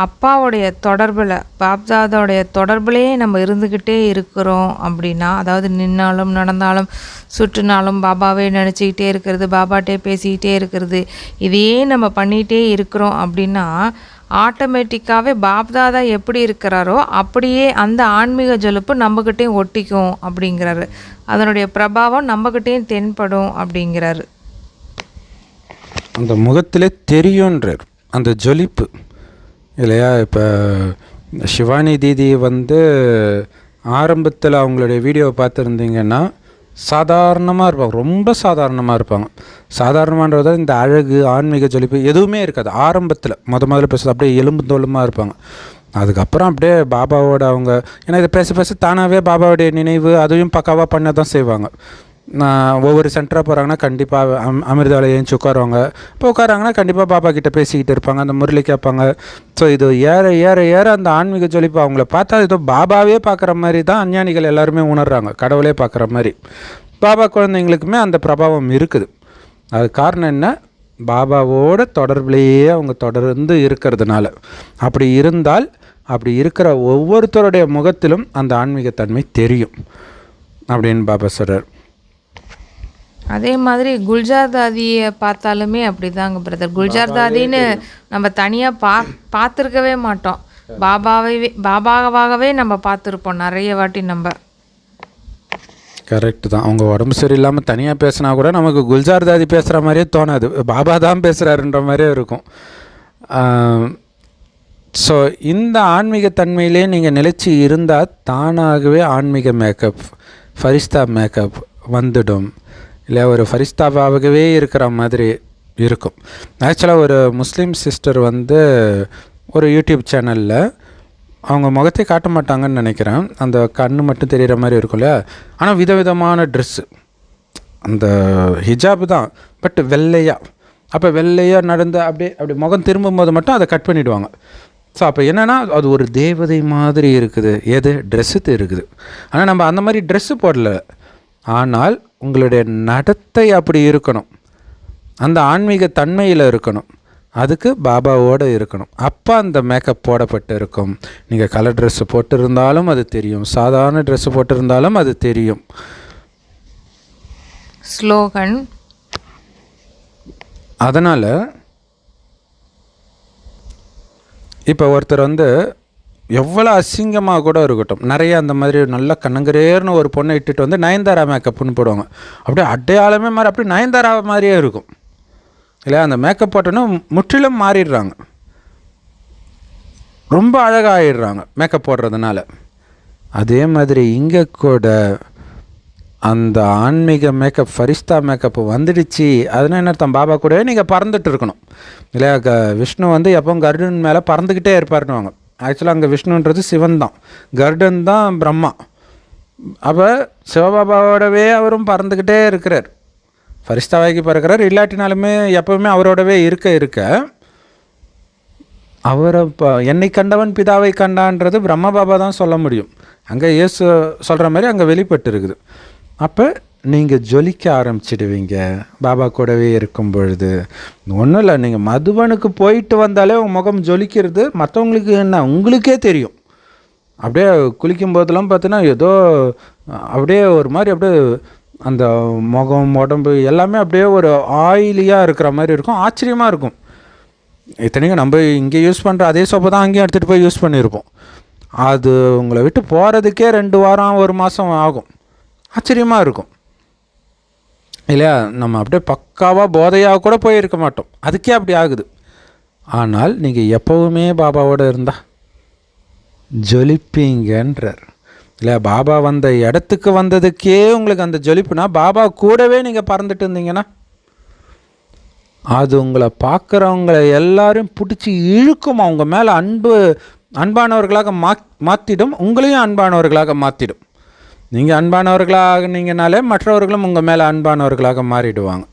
அப்பாவுடைய தொடர்பில், பாப்தாதாவுடைய தொடர்பிலே நம்ம இருந்துக்கிட்டே இருக்கிறோம் அப்படின்னா, அதாவது நின்னாலும் நடந்தாலும் சுற்றுனாலும் பாபாவே நினச்சிக்கிட்டே இருக்கிறது, பாபாட்டே பேசிக்கிட்டே இருக்கிறது, இதையே நம்ம பண்ணிகிட்டே இருக்கிறோம் அப்படின்னா ஆட்டோமேட்டிக்காகவே பாப்தாதா எப்படி இருக்கிறாரோ அப்படியே அந்த ஆன்மீக ஜொலிப்பு நம்மக்கிட்டேயும் ஒட்டிக்கும் அப்படிங்கிறாரு. அதனுடைய பிரபாவம் நம்மக்கிட்டேயும் தென்படும் அப்படிங்கிறாரு. அந்த முகத்திலே தெரியுன்றார் அந்த ஜொலிப்பு இல்லையா. இப்போ ஷிவானி தீதி வந்து ஆரம்பத்தில் அவங்களுடைய வீடியோவை பார்த்துருந்தீங்கன்னா சாதாரணமாக இருப்பாங்க, ரொம்ப சாதாரணமாக இருப்பாங்க. சாதாரணமானதை இந்த அழகு ஆன்மீக ஜொலிப்பு எதுவுமே இருக்காது. ஆரம்பத்தில் முதல்ல பேசுகிறது அப்படியே எலும்பு தோலுமாக இருப்பாங்க. அதுக்கப்புறம் அப்படியே பாபாவோட அவங்க ஏன்னா இதை பேச தானாகவே பாபாவோடைய நினைவு அதையும் பக்காவாக பண்ண தான் செய்வாங்க. ஒவ்வொரு சென்டராக போகிறாங்கன்னா கண்டிப்பாக அமிர்தாவில் ஏஞ்சி உட்காருவாங்க. இப்போ உட்காராங்கன்னா கண்டிப்பாக பாபா கிட்டே பேசிக்கிட்டு இருப்பாங்க, அந்த முரளி கேட்பாங்க. ஸோ இது ஏற ஏற ஏற அந்த ஆன்மீக ஜொலிப்பு அவங்கள பார்த்தா ஏதோ பாபாவே பார்க்குற மாதிரி தான் அஞ்ஞானிகள் எல்லாருமே உணர்கிறாங்க, கடவுளே பார்க்குற மாதிரி. பாபா குழந்தைங்களுக்குமே அந்த பிரபாவம் இருக்குது. அது காரணம் என்ன, பாபாவோட தொடர்புலேயே அவங்க தொடர்ந்து இருக்கிறதுனால. அப்படி இருந்தால் அப்படி இருக்கிற ஒவ்வொருத்தருடைய முகத்திலும் அந்த ஆன்மீகத்தன்மை தெரியும் அப்படின்னு பாபா சொல்கிறார். அதே மாதிரி குல்ஜார் தாதியை பார்த்தாலுமே அப்படி தாங்க பிரதர். குல்ஜார் தாதின்னு நம்ம தனியாக பார்த்துருக்கவே மாட்டோம். பாபாவாகவே நம்ம பார்த்துருப்போம் நிறைய வாட்டி. நம்ம கரெக்டு தான். அவங்க உடம்பு சரியில்லாமல் தனியாக பேசினா கூட நமக்கு குல்ஜார் தாதி பேசுகிற மாதிரியே தோணாது, பாபா தான் பேசுகிறாருன்ற மாதிரியே இருக்கும். ஸோ இந்த ஆன்மீகத்தன்மையிலே நீங்கள் நிலைச்சி இருந்தால் தானாகவே ஆன்மீக மேக்கப், ஃபரிஸ்தா மேக்கப் வந்துடும். இல்லை ஒரு ஃபரிஸ்தாவாகவே இருக்கிற மாதிரி இருக்கும். ஆக்சுவலாக ஒரு முஸ்லீம் சிஸ்டர் வந்து ஒரு யூடியூப் சேனலில் அவங்க முகத்தை காட்ட மாட்டாங்கன்னு நினைக்கிறேன், அந்த கண்ணு மட்டும் தெரிகிற மாதிரி இருக்கும் இல்லையா. ஆனால் விதவிதமான ட்ரெஸ்ஸு, அந்த ஹிஜாப் தான், பட் வெள்ளையாக. அப்போ வெள்ளையாக நடந்து அப்படி முகம் திரும்பும்போது மட்டும் அதை கட் பண்ணிவிடுவாங்க. ஸோ அப்போ என்னென்னா அது ஒரு தேவதை மாதிரி இருக்குது. எது ட்ரெஸ்ஸு இருக்குது. ஆனால் நம்ம அந்த மாதிரி ட்ரெஸ்ஸு போடல. ஆனால் உங்களுடைய நடத்தை அப்படி இருக்கணும், அந்த ஆன்மீக தன்மையில் இருக்கணும், அதுக்கு பாபாவோடு இருக்கணும். அப்போ அந்த மேக்கப் போடப்பட்டு இருக்கும். நீங்கள் கலர் ட்ரெஸ்ஸு போட்டிருந்தாலும் அது தெரியும், சாதாரண ட்ரெஸ்ஸு போட்டிருந்தாலும் அது தெரியும். ஸ்லோகன். அதனால் இப்போ ஒருத்தர் வந்து எவ்வளோ அசிங்கமாக கூட இருக்கட்டும், நிறைய அந்த மாதிரி நல்ல கண்ணங்கரேர்னு ஒரு பொண்ணை இட்டுட்டு வந்து நயன்தாரா மேக்கப்னு போடுவாங்க. அப்படியே அடையாளமே மாதிரி அப்படியே நயன்தாரா மாதிரியே இருக்கும் இல்லையா. அந்த மேக்கப் போட்டோன்னா முற்றிலும் மாறிடுறாங்க, ரொம்ப அழகாகிடுறாங்க மேக்கப் போடுறதுனால. அதே மாதிரி இங்கே கூட அந்த ஆன்மீக மேக்கப், ஃபரிஸ்தா மேக்கப் வந்துடுச்சு. அதனால் என்ன அர்த்தம், பாபா கூடவே நீங்கள் பறந்துட்டு இருக்கணும் இல்லையா. விஷ்ணு வந்து எப்போ கருடன் மேலே பறந்துக்கிட்டே இருப்பாருன்னுவாங்க. ஆக்சுவலாக அங்கே விஷ்ணுன்றது சிவன் தான், கருடன் தான் பிரம்மா. அப்போ சிவபாபாவோடவே அவரும் பறந்துக்கிட்டே இருக்கிறார், ஃபரிஸ்தாவாக்கி பறக்கிறார். இல்லாட்டினாலுமே எப்போவுமே அவரோடவே இருக்க அவரை என்னை கண்டவன் பிதாவை கண்டான்றது பிரம்ம பாபா தான் சொல்ல முடியும். அங்கே இயேசு சொல்கிற மாதிரி அங்கே வெளிப்பட்டு இருக்குது. அப்போ நீங்கள் ஜொலிக்க ஆரம்பிச்சிடுவீங்க பாபா கூடவே இருக்கும் பொழுது. ஒன்றும் இல்லை, நீங்கள் மதுபனுக்கு போயிட்டு வந்தாலே உங்கள் முகம் ஜொலிக்கிறது மற்றவங்களுக்கு என்ன உங்களுக்கே தெரியும். அப்படியே குளிக்கும் போதெல்லாம் பார்த்தீங்கன்னா ஏதோ அப்படியே ஒரு மாதிரி அப்படியே அந்த முகம் உடம்பு எல்லாமே அப்படியே ஒரு ஆயிலியாக இருக்கிற மாதிரி இருக்கும், ஆச்சரியமாக இருக்கும். இத்தனைக்கும் நம்ம இங்கே யூஸ் பண்ணுற அதே சோப்பை தான் அங்கேயும் எடுத்துகிட்டு போய் யூஸ் பண்ணியிருப்போம். அது உங்களை விட்டு போகிறதுக்கே 2 வாரம் 1 மாதம் ஆகும், ஆச்சரியமாக இருக்கும் இல்லையா. நம்ம அப்படியே பக்காவாக போதையாக கூட போயிருக்க மாட்டோம், அதுக்கே அப்படி ஆகுது. ஆனால் நீங்கள் எப்போவுமே பாபாவோடு இருந்தால் ஜொலிப்பீங்கன்றார் இல்லையா. பாபா வந்த இடத்துக்கு வந்ததுக்கே உங்களுக்கு அந்த ஜொலிப்புனா, பாபா கூடவே நீங்கள் பறந்துட்டு இருந்தீங்கன்னா அது உங்களை பார்க்குறவங்களை எல்லாரையும் பிடிச்சி இழுக்கும், அவங்க மேலே அன்பானவர்களாக மாற்றிடும், உங்களையும் அன்பானவர்களாக மாற்றிடும். நீங்கள் அன்பானவர்களாகினீங்கனாலே மற்றவர்களும் உங்கள் மேலே அன்பானவர்களாக மாறிடுவாங்க.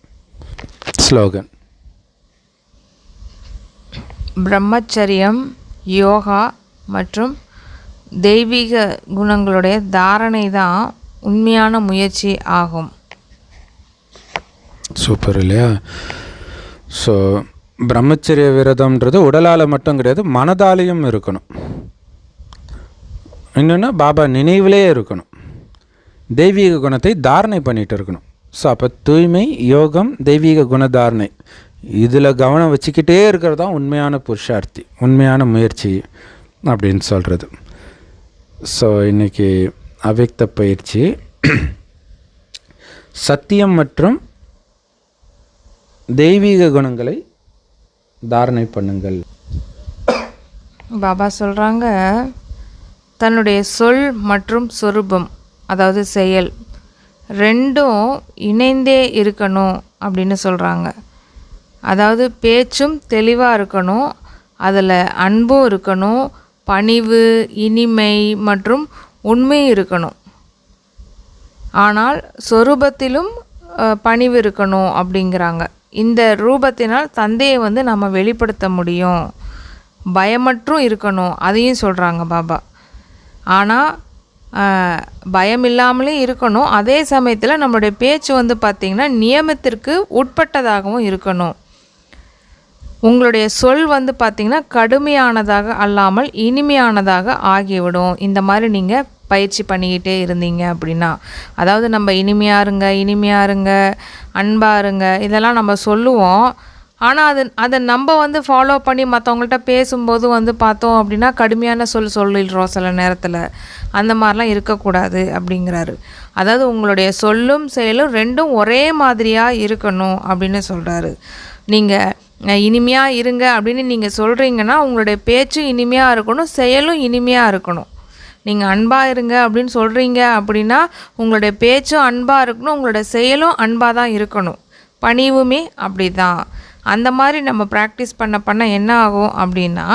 ஸ்லோகன். பிரம்மச்சரியம், யோகா மற்றும் தெய்வீக குணங்களுடைய தாரணை தான் உண்மையான முயற்சி ஆகும். சூப்பர் இல்லையா. ஸோ பிரம்மச்சரிய விரதம்ன்றது உடலால் மட்டும் கிடையாது, மனதாலையும் இருக்கணும். இன்னொன்று பாபா நினைவிலே இருக்கணும், தெய்வீக குணத்தை தாரணை பண்ணிகிட்டு இருக்கணும். ஸோ அப்போ தூய்மை, யோகம், தெய்வீக குணதாரணை இதில் கவனம் வச்சுக்கிட்டே இருக்கிறது தான் உண்மையான புருஷார்த்தி, உண்மையான முயற்சி அப்படின்னு சொல்கிறது. ஸோ இன்றைக்கி அவ்யக்த பயிற்சி, சத்தியம் மற்றும் தெய்வீக குணங்களை தாரணை பண்ணுங்கள். பாபா சொல்கிறாங்க, தன்னுடைய சொல் மற்றும் சொரூபம், அதாவது செயல், ரெண்டும் இணைந்தே இருக்கணும் அப்படின்னு சொல்கிறாங்க. அதாவது பேச்சும் தெளிவாக இருக்கணும், அதில் அன்பும் இருக்கணும், பணிவு, இனிமை மற்றும் உண்மை இருக்கணும். ஆனால் சொரூபத்திலும் பணிவு இருக்கணும் அப்படிங்கிறாங்க. இந்த ரூபத்தினால் தந்தையை வந்து நம்ம வெளிப்படுத்த முடியும். பயமற்றும் இருக்கணும், அதையும் சொல்கிறாங்க பாபா. ஆனால் பயம் இல்லாமலே இருக்கணும். அதே சமயத்தில் நம்மளுடைய பேச்சு வந்து பார்த்திங்கன்னா நியமத்திற்கு உட்பட்டதாகவும் இருக்கணும். உங்களுடைய சொல் வந்து பார்த்திங்கன்னா கடுமையானதாக அல்லாமல் இனிமையானதாக ஆகிவிடும். இந்த மாதிரி நீங்கள் பயிற்சி பண்ணிக்கிட்டே இருந்தீங்க அப்படின்னா, அதாவது நம்ம இனிமையாக இருங்க, அன்பாக இருங்க, இதெல்லாம் நம்ம சொல்லுவோம். ஆனால் அதை நம்ம வந்து ஃபாலோ பண்ணி மற்றவங்கள்ட்ட பேசும்போது வந்து பார்த்தோம் அப்படின்னா கடுமையான சொல்லிடுறோம் சில நேரத்தில். அந்த மாதிரிலாம் இருக்கக்கூடாது அப்படிங்கிறாரு. அதாவது உங்களுடைய சொல்லும் செயலும் ரெண்டும் ஒரே மாதிரியாக இருக்கணும் அப்படின்னு சொல்கிறாரு. நீங்கள் இனிமையாக இருங்க அப்படின்னு நீங்கள் சொல்கிறீங்கன்னா உங்களுடைய பேச்சும் இனிமையாக இருக்கணும், செயலும் இனிமையாக இருக்கணும். நீங்கள் அன்பாக இருங்க அப்படின்னு சொல்கிறீங்க அப்படின்னா உங்களுடைய பேச்சும் அன்பாக இருக்கணும், உங்களுடைய செயலும் அன்பாக தான் இருக்கணும். பணிவுமே அப்படி தான். அந்த மாதிரி நம்ம ப்ராக்டிஸ் பண்ண என்ன ஆகும் அப்படின்னா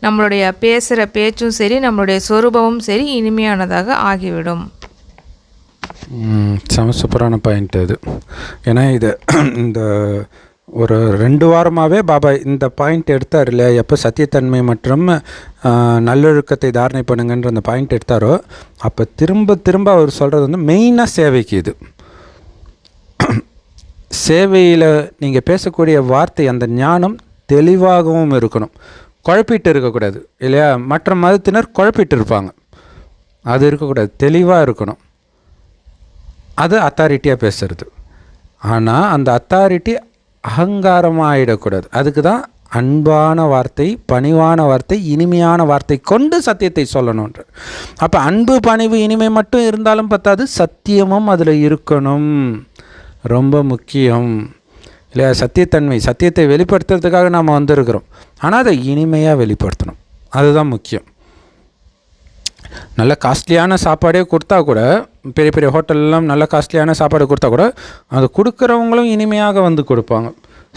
நம்மளுடைய பேசுகிற பேச்சும் சரி, நம்மளுடைய சொரூபமும் சரி இனிமையானதாக ஆகிவிடும். சூப்பரான பாயிண்ட் இது. ஏன்னா இது இந்த ஒரு 2 வாரமாகவே பாபா இந்த பாயிண்ட் எடுத்தார் இல்லையா? எப்போ சத்தியத்தன்மை மற்றும் நல்லொழுக்கத்தை தாரணை பண்ணுங்கன்ற அந்த பாயிண்ட் எடுத்தாரோ அப்போ திரும்ப திரும்ப அவர் சொல்கிறது வந்து மெயினாக சேவைக்கு. இது சேவையில் நீங்கள் பேசக்கூடிய வார்த்தை, அந்த ஞானம் தெளிவாகவும் இருக்கணும், குழப்பிட்டு இருக்கக்கூடாது இல்லையா? மற்ற மதத்தினர் குழப்பிட்டு இருப்பாங்க, அது இருக்கக்கூடாது, தெளிவாக இருக்கணும். அது அத்தாரிட்டியாக பேசுகிறது. ஆனால் அந்த அத்தாரிட்டி அகங்காரமாக ஆகிடக்கூடாது. அதுக்கு தான் அன்பான வார்த்தை, பணிவான வார்த்தை, இனிமையான வார்த்தை கொண்டு சத்தியத்தை சொல்லணுன்ற. அப்போ அன்பு, பணிவு, இனிமை மட்டும் இருந்தாலும் பத்தாது, சத்தியமும் அதில் இருக்கணும், ரொம்ப முக்கியம் இல்லையா? சத்தியத்தை வெளிப்படுத்துறதுக்காக நாம் வந்திருக்கிறோம். ஆனால் அதை இனிமையாக வெளிப்படுத்தணும், அதுதான் முக்கியம். நல்ல காஸ்ட்லியான சாப்பாடே கொடுத்தா கூட, பெரிய பெரிய ஹோட்டல்லாம் நல்ல காஸ்ட்லியான சாப்பாடு கொடுத்தா கூட அது கொடுக்குறவங்களும் இனிமையாக வந்து கொடுப்பாங்க.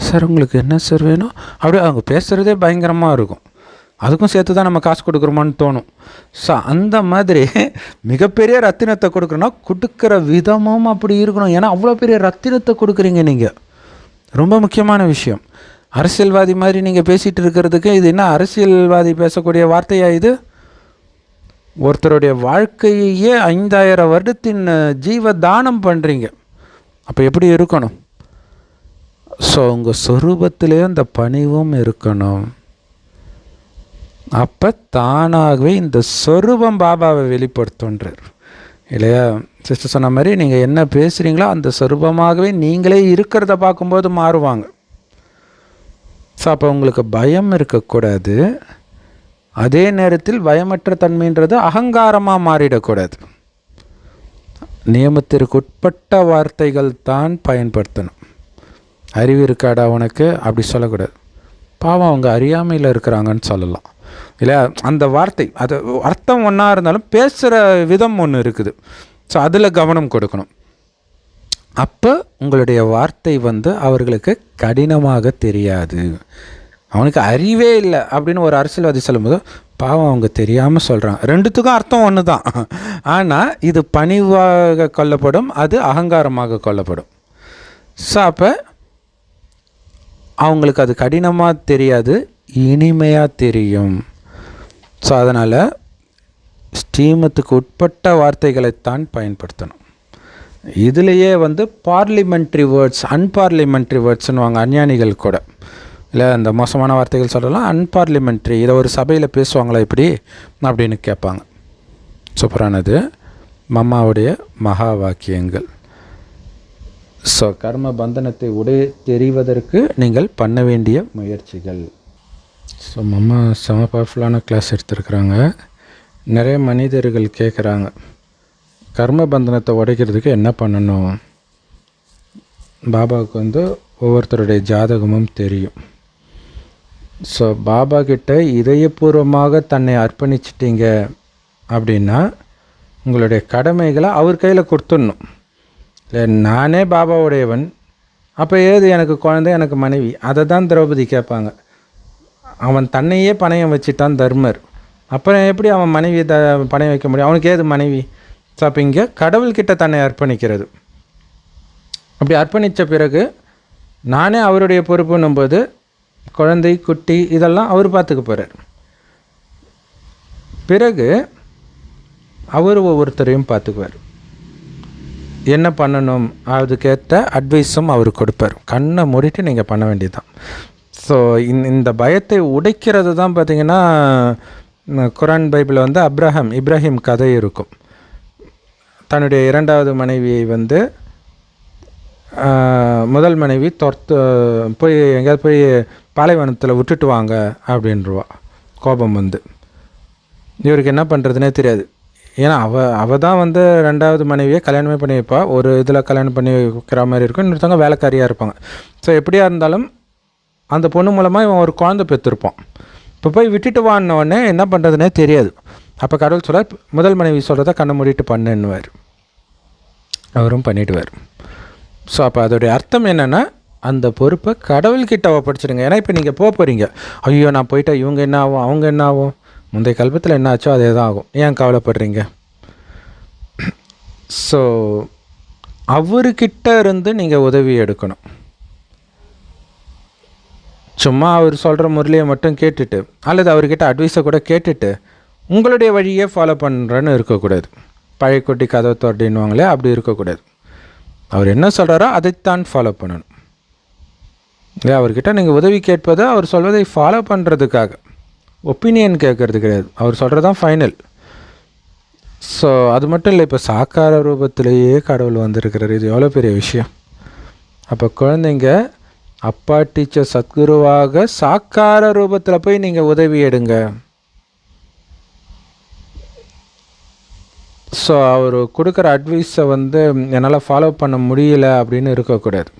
சார் உங்களுக்கு என்ன சார் வேணும் அப்படியே அவங்க பேசுகிறதே பயங்கரமாக இருக்கும். அதுக்கும் சேர்த்து தான் நம்ம காசு கொடுக்குறோமான்னு தோணும். ஸோ அந்த மாதிரி மிகப்பெரிய ரத்தினத்தை கொடுக்குறோன்னா கொடுக்குற விதமும் அப்படி இருக்கணும். ஏன்னா அவ்வளோ பெரிய ரத்தினத்தை கொடுக்குறீங்க நீங்கள். ரொம்ப முக்கியமான விஷயம். அரசியல்வாதி மாதிரி நீங்கள் பேசிகிட்டு இருக்கிறதுக்கு இது என்ன அரசியல்வாதி பேசக்கூடிய வார்த்தையா இது? ஒருத்தருடைய வாழ்க்கையே 5000 வருடத்தின் ஜீவ தானம் பண்ணுறீங்க. அப்போ எப்படி இருக்கணும்? ஸோ உங்கள் சொரூபத்திலே அந்த பணிவும் இருக்கணும். அப்போ தானாகவே இந்த சொரூபம் பாபாவை வெளிப்படுத்துன்றார் இல்லையா? சிஸ்டர் சொன்ன மாதிரி நீங்கள் என்ன பேசுகிறீங்களோ அந்த சொரூபமாகவே நீங்களே இருக்கிறத பார்க்கும்போது மாறுவாங்க. ஸோ அப்போ உங்களுக்கு பயம் இருக்கக்கூடாது. அதே நேரத்தில் பயமற்ற தன்மைன்றது அகங்காரமாக மாறிடக்கூடாது. நியமத்திற்கு உட்பட்ட வார்த்தைகள் தான் பயன்படுத்தணும். அறிவு இருக்காடா உனக்கு அப்படி சொல்லக்கூடாது. பாவம் அவங்க அறியாமையில் இருக்கிறாங்கன்னு சொல்லலாம் இல்லையா? அந்த வார்த்தை அது அர்த்தம் ஒன்றா இருந்தாலும் பேசுகிற விதம் ஒன்று இருக்குது. ஸோ அதில் கவனம் கொடுக்கணும். அப்போ உங்களுடைய வார்த்தை வந்து அவர்களுக்கு கடினமாக தெரியாது. அவனுக்கு அறிவே இல்லை அப்படின்னு ஒரு அரசியல்வாதி சொல்லும்போது பாவம் அவங்க தெரியாமல் சொல்கிறாங்க. ரெண்டுத்துக்கும் அர்த்தம் ஒன்று தான். ஆனால் இது பணிவாக கொள்ளப்படும், அது அகங்காரமாக கொள்ளப்படும். ஸோ அப்போ அவங்களுக்கு அது கடினமாக தெரியாது, இனிமையாக தெரியும். ஸோ அதனால் ஸ்ரீமத்துக்கு உட்பட்ட வார்த்தைகளைத்தான் பயன்படுத்தணும். இதுலேயே வந்து பார்லிமெண்ட்ரி வேர்ட்ஸ், அன்பார்லிமெண்ட்ரி வேர்ட்ஸ்னுவாங்க அஞ்ஞானிகள் கூட இல்லை. அந்த மோசமான வார்த்தைகள் சொல்லலாம், அன்பார்லிமெண்ட்ரி. இதை ஒரு சபையில் பேசுவாங்களா இப்படி அப்படின்னு கேட்பாங்க. சூப்பரானது மம்மாவுடைய மகா வாக்கியங்கள். ஸோ கர்ம பந்தனத்தை தெரிவதற்கு நீங்கள் பண்ண வேண்டிய முயற்சிகள். ஸோ மம்மா செம பவர்ஃபுல்லான கிளாஸ் எடுத்துருக்குறாங்க. நிறைய மனிதர்கள் கேட்குறாங்க, கர்ம பந்தனத்தை உடைக்கிறதுக்கு என்ன பண்ணணும்? பாபாவுக்கு வந்து ஒவ்வொருத்தருடைய ஜாதகமும் தெரியும். ஸோ பாபா கிட்ட இதயபூர்வமாக தன்னை அர்ப்பணிச்சிட்டிங்க அப்படின்னா உங்களுடைய கடமைகளை அவர் கையில் கொடுத்துடணும். இல்லை நானே பாபாவுடையவன், அப்போ ஏது எனக்கு குழந்தை, எனக்கு மனைவி, அதை தான் திரௌபதி கேட்பாங்க. அவன் தன்னையே பணையம் வச்சுட்டான் தர்மர், அப்புறம் எப்படி அவன் மனைவி பணையம் வைக்க முடியும்? அவனுக்கு ஏது மனைவி? ஸோ அப்போ இங்கே கடவுள்கிட்ட தன்னை அர்ப்பணிக்கிறது. அப்படி அர்ப்பணித்த பிறகு நானே அவருடைய பொறுப்புன்னும்போது குழந்தை குட்டி இதெல்லாம் அவர் பார்த்துக்க போகிறார். பிறகு அவர் ஒவ்வொருத்தரையும் பார்த்துக்குவார். என்ன பண்ணணும் அதுக்கேற்ற அட்வைஸும் அவர் கொடுப்பார். கண்ணை மூடிட்டு நீங்கள் பண்ண வேண்டியது தான். ஸோ இந்த பயத்தை உடைக்கிறது தான் பார்த்திங்கன்னா குரான் பைபிளில் வந்து இப்ராஹிம் கதை இருக்கும். தன்னுடைய இரண்டாவது மனைவியை முதல் மனைவி போய் எங்கேயாவது போய் பாலைவனத்தில் விட்டுட்டு வாங்க அப்படின்றவா. கோபம் இவருக்கு என்ன பண்ணுறதுனே தெரியாது. ஏன்னா அவள் தான் ரெண்டாவது மனைவியை கல்யாணமே பண்ணி வைப்பா. ஒரு இதில் கல்யாணம் பண்ணி வைக்கிற மாதிரி இருக்கும், இன்னொருத்தவங்க வேலைக்காரியாக இருப்பாங்க. ஸோ எப்படியா இருந்தாலும் அந்த பொண்ணு மூலமாக இவன் ஒரு குழந்தை பெற்றிருப்பான். இப்போ போய் விட்டுட்டு வான்னோடனே என்ன பண்ணுறதுனே தெரியாது. அப்போ கடவுள் சொல்கிறார், முதல் மனைவி சொல்கிறத கண்ணை மூடிட்டு பண்ணுன்னுவார். அவரும் பண்ணிவிடுவார். ஸோ அப்போ அதோடைய அர்த்தம் என்னென்னா அந்த பொறுப்பை கடவுள்கிட்ட ஒப்படைச்சிடுங்க. ஏன்னா இப்போ நீங்கள் போகிறீங்க, ஐயோ நான் போயிட்டா இவங்க என்ன ஆகும், அவங்க என்ன ஆகும், முந்தைய கல்பத்தில் என்ன ஆச்சோ அதே தான் ஆகும், ஏன் கவலைப்படுறீங்க? ஸோ அவர்கிட்ட இருந்து நீங்கள் உதவி எடுக்கணும். சும்மா அவர் சொல்கிற முறையை மட்டும் கேட்டுட்டு அல்லது அவர்கிட்ட அட்வைஸை கூட கேட்டுட்டு உங்களுடைய வழியே ஃபாலோ பண்ணுறேன்னு இருக்கக்கூடாது. பழைய கொட்டி கதவை தோட்டின்னுவாங்களே, அப்படி இருக்கக்கூடாது. அவர் என்ன சொல்கிறாரோ அதைத்தான் ஃபாலோ பண்ணணும். இல்லை அவர்கிட்ட நீங்கள் உதவி கேட்பது அவர் சொல்வதை ஃபாலோ பண்ணுறதுக்காக, ஒப்பீனியன் கேட்குறது கிடையாது. அவர் சொல்கிறது தான் ஃபைனல். ஸோ அது மட்டும் இல்லை, இப்போ சாக்கார ரூபத்திலேயே கடவுள் வந்திருக்கிறார். இது எவ்வளோ பெரிய விஷயம். அப்போ குழந்தைங்க அப்பா டீச்சர் சத்குருவாக சாக்கார ரூபத்தில் போய் நீங்கள் உதவி எடுங்க. ஸோ அவர் கொடுக்குற அட்வைஸை என்னால் ஃபாலோ பண்ண முடியல அப்படின்னு இருக்கக்கூடாது.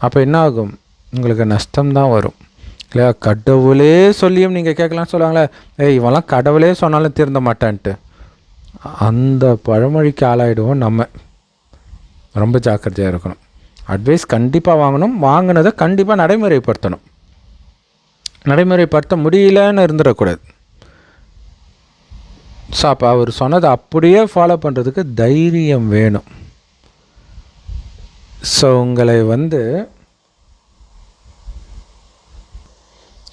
அப்போ என்ன ஆகும், உங்களுக்கு நஷ்டம்தான் வரும் இல்லையா? கடவுளே சொல்லியும் நீங்கள் கேட்கலான்னு சொல்லுவாங்களே, இவெல்லாம் கடவுளே சொன்னாலும் திருந்த மாட்டான்ட்டு, அந்த பழமொழிக்கு ஆளாயிடுவோம். நம்ம ரொம்ப ஜாக்கிரதையாக இருக்கணும். அட்வைஸ் கண்டிப்பாக வாங்கணும், வாங்கினதை கண்டிப்பாக நடைமுறைப்படுத்தணும். நடைமுறைப்படுத்த முடியலன்னு இருந்துடக்கூடாது. ஸோ அப்போ அவர் சொன்னதை அப்படியே ஃபாலோ பண்ணுறதுக்கு தைரியம் வேணும். ஸோ உங்களை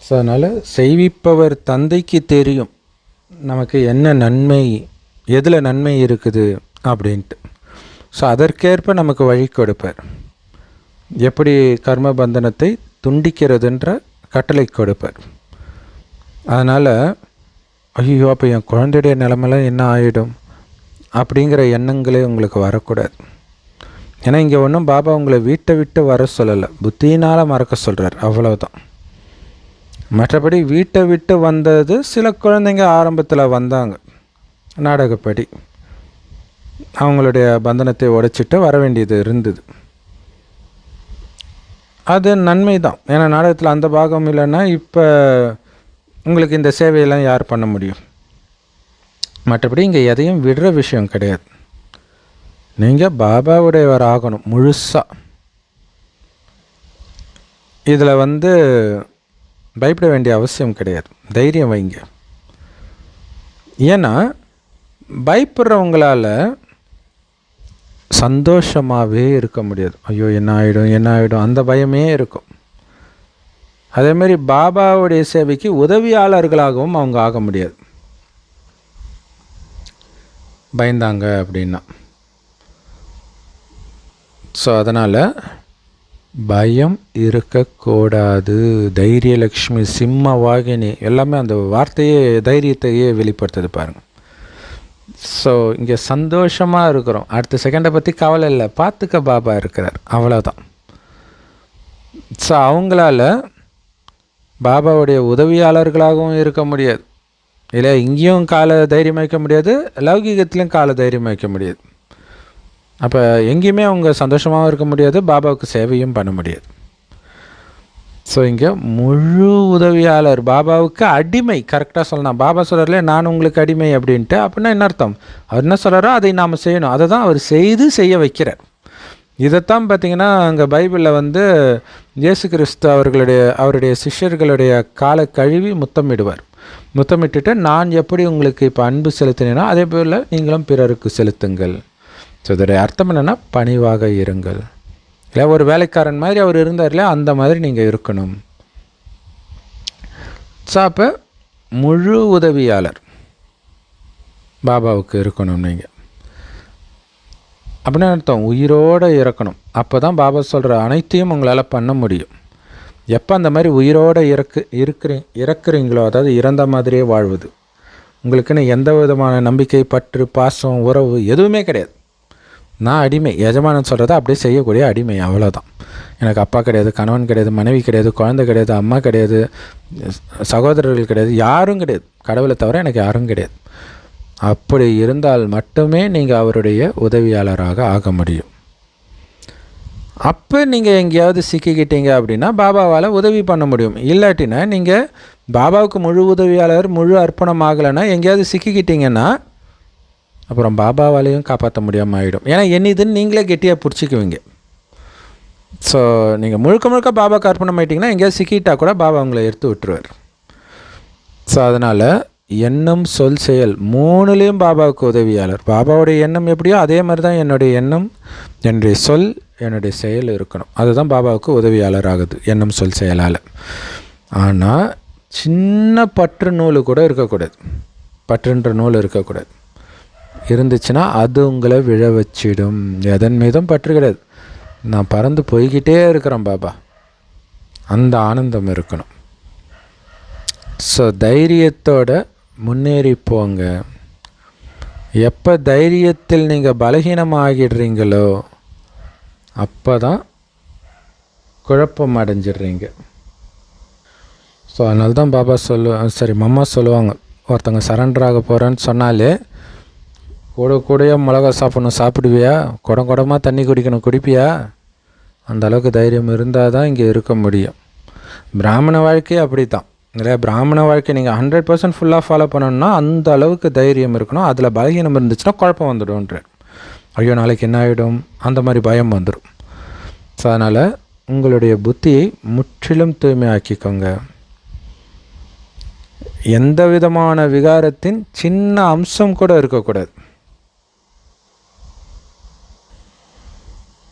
ஸோ அதனால் செய்விப்பவர் தந்தைக்கு தெரியும் நமக்கு என்ன நன்மை, எதில் நன்மை இருக்குது அப்படின்ட்டு. ஸோ அதற்கேற்ப நமக்கு வழி கொடுப்பார். எப்படி கர்ம பந்தனத்தை துண்டிக்கிறதுன்ற கட்டளை கொடுப்பார். அதனால் ஐயோ அப்போ என் குழந்தையுடைய நிலமெல்லாம் என்ன ஆகிடும் அப்படிங்கிற எண்ணங்களே உங்களுக்கு வரக்கூடாது. ஏன்னா இங்கே ஒன்றும் பாபா உங்களை வீட்டை விட்டு வர சொல்லலை, புத்தியினால் மறக்க சொல்கிறார், அவ்வளோதான். மற்றபடி வீட்டை விட்டு வந்தது சில குழந்தைங்க ஆரம்பத்தில் வந்தாங்க, நாடகப்படி அவங்களுடைய பந்தனத்தை உடைச்சிட்டு வர வேண்டியது இருந்தது. அது நன்மை தான். ஏன்னா நாடகத்தில் அந்த பாகம் இல்லைன்னா இப்போ உங்களுக்கு இந்த சேவையெல்லாம் யார் பண்ண முடியும்? மற்றபடி இங்கே எதையும் விடுற விஷயம் கிடையாது. நீங்கள் பாபாவுடையவர் ஆகணும் முழுசாக. இதில் பயப்பட வேண்டிய அவசியம் கிடையாது. தைரியம் வைங்க. ஏன்னா பயப்படுறவங்களால் சந்தோஷமாகவே இருக்க முடியாது. ஐயோ என்ன ஆகிடும் அந்த பயமே இருக்கும். அதேமாரி பாபாவுடைய சேவைக்கு உதவியாளர்களாகவும் அவங்க ஆக முடியாது பயந்தாங்க அப்படின்னா. ஸோ அதனால் பயம் இருக்கக்கூடாது. தைரியலக்ஷ்மி, சிம்ம வாகினி எல்லாமே அந்த வார்த்தையே தைரியத்தையே வெளிப்படுத்துது பாருங்கள். ஸோ இங்கே சந்தோஷமாக இருக்கிறோம். அடுத்த செகண்டை பற்றி கவலை இல்லை, பார்த்துக்க பாபா இருக்கிறார், அவ்வளோதான். ஸோ அவங்களால பாபாவுடைய உதவியாளர்களாகவும் இருக்க முடியாது. இல்லை இங்கேயும் காலை தைரியம் வைக்க முடியாது, லௌகீகத்திலையும் காலை தைரியம் வைக்க முடியாது. அப்போ எங்கேயுமே அவங்க சந்தோஷமாகவும் இருக்க முடியாது, பாபாவுக்கு சேவையும் பண்ண முடியாது. ஸோ இங்கே முழு உதவியாளர், பாபாவுக்கு அடிமை. கரெக்டாக சொல்லலாம். பாபா சொல்கிறார்ல, நான் உங்களுக்கு அடிமை அப்படின்ட்டு. அப்படின்னா என்ன அர்த்தம்? அவர் என்ன சொல்கிறாரோ அதை நாம் செய்யணும். அதை தான் அவர் செய்ய வைக்கிறார். இதைத்தான் பார்த்திங்கன்னா அங்கே பைபிளில் இயேசு கிறிஸ்து அவருடைய சிஷ்யர்களுடைய காலை கழுவி முத்தமிடுவார். முத்தமிட்டுட்டு, நான் எப்படி உங்களுக்கு இப்போ அன்பு செலுத்தினேனோ அதே போல் நீங்களும் பிறருக்கு செலுத்துங்கள். ஸோ இதோடைய அர்த்தம் என்னென்னா, பணிவாக இருங்கள். இல்லை, ஒரு வேலைக்காரன் மாதிரி அவர் இருந்தார் இல்லையா, அந்த மாதிரி நீங்கள் இருக்கணும். ஸோ அப்போ முழு உதவியாளர் பாபாவுக்கு இருக்கணும் நீங்கள். அப்படின்னு அர்த்தம், உயிரோடு இறக்கணும். அப்போ தான் பாபா சொல்கிற அனைத்தையும் உங்களால் பண்ண முடியும். எப்போ அந்த மாதிரி உயிரோடு இறக்குறீங்களோ, அதாவது இறந்த மாதிரியே வாழ்வது, உங்களுக்குன்னு எந்த விதமான நம்பிக்கை, பற்று, பாசம், உறவு எதுவுமே கிடையாது. நான் அடிமை, எஜமானன் சொல்கிறத அப்படியே செய்யக்கூடிய அடிமை, அவ்வளோதான். எனக்கு அப்பா கிடையாது, கணவன் கிடையாது, மனைவி கிடையாது, குழந்தை கிடையாது, அம்மா கிடையாது, சகோதரர்கள் கிடையாது, யாரும் கிடையாது. கடவுளை தவிர எனக்கு யாரும் கிடையாது. அப்படி இருந்தால் மட்டுமே நீங்கள் அவருடைய உதவியாளராக ஆக முடியும். அப்போ நீங்கள் எங்கேயாவது சிக்கிக்கிட்டீங்க அப்படின்னா பாபாவால் உதவி பண்ண முடியும். இல்லாட்டினா நீங்கள் பாபாவுக்கு முழு உதவியாளர், முழு அர்ப்பணம் ஆகலைன்னா, எங்கேயாவது சிக்கிக்கிட்டீங்கன்னா அப்புறம் பாபாவாலையும் காப்பாற்ற முடியாமல் ஆகிடும். ஏன்னா இதுன்னு நீங்களே கெட்டியாக பிடிச்சிக்குவீங்க. ஸோ நீங்கள் முழுக்க பாபாவுக்கு அர்ப்பணம் ஆகிட்டிங்கன்னா, எங்கேயாவது சிக்கிட்டால் கூட பாபா உங்களை எடுத்து விட்டுருவார். ஸோ அதனால் எண்ணம், சொல், செயல் மூணுலேயும் பாபாவுக்கு உதவியாளர். பாபாவுடைய எண்ணம் எப்படியோ அதே மாதிரி தான் என்னுடைய எண்ணம், என்னுடைய சொல், என்னுடைய செயல் இருக்கணும். அதுதான் பாபாவுக்கு உதவியாளர் ஆகுது, எண்ணம், சொல், செயலால். ஆனால் சின்ன பற்று நூல் கூட இருக்கக்கூடாது. பற்றுன்ற நூல் இருக்கக்கூடாது. இருந்துச்சுன்னா அது உங்களை விழ வச்சிடும். எதன் மீதும் பற்று கிடையாது. நான் பறந்து போய்கிட்டே இருக்கிறேன் பாபா, அந்த ஆனந்தம் இருக்கணும். ஸோ தைரியத்தோட முன்னேறி போங்க. எப்போ தைரியத்தில் நீங்கள் பலகீனமாகிடுறீங்களோ அப்போ தான் குழப்பம் அடைஞ்சிடுறீங்க. ஸோ அதனால தான் பாபா மம்மா சொல்லுவாங்க, ஒருத்தங்க சரண்டர் ஆக போகிறேன்னு சொன்னாலே, கூடையாக மிளகா சாப்பிடணும், சாப்பிடுவியா? குடமாக தண்ணி குடிக்கணும், குடிப்பியா? அந்த அளவுக்கு தைரியம் இருந்தால் தான் இங்கே இருக்க முடியும். பிராமண வாழ்க்கையே அப்படி தான். நிறையா பிராமண வாழ்க்கை நீங்கள் 100% ஃபுல்லாக ஃபாலோ பண்ணணும்னா அந்த அளவுக்கு தைரியம் இருக்கணும். அதில் பலகீனம் இருந்துச்சுன்னா குழப்பம் வந்துடும்ன்ற, ஐயோ நாளைக்கு என்ன ஆகிடும், அந்த மாதிரி பயம் வந்துடும். ஸோ அதனால் உங்களுடைய புத்தியை முற்றிலும் தூய்மையாக்கிக்கோங்க. எந்த விதமான விகாரத்தின் சின்ன அம்சம் கூட இருக்கக்கூடாது.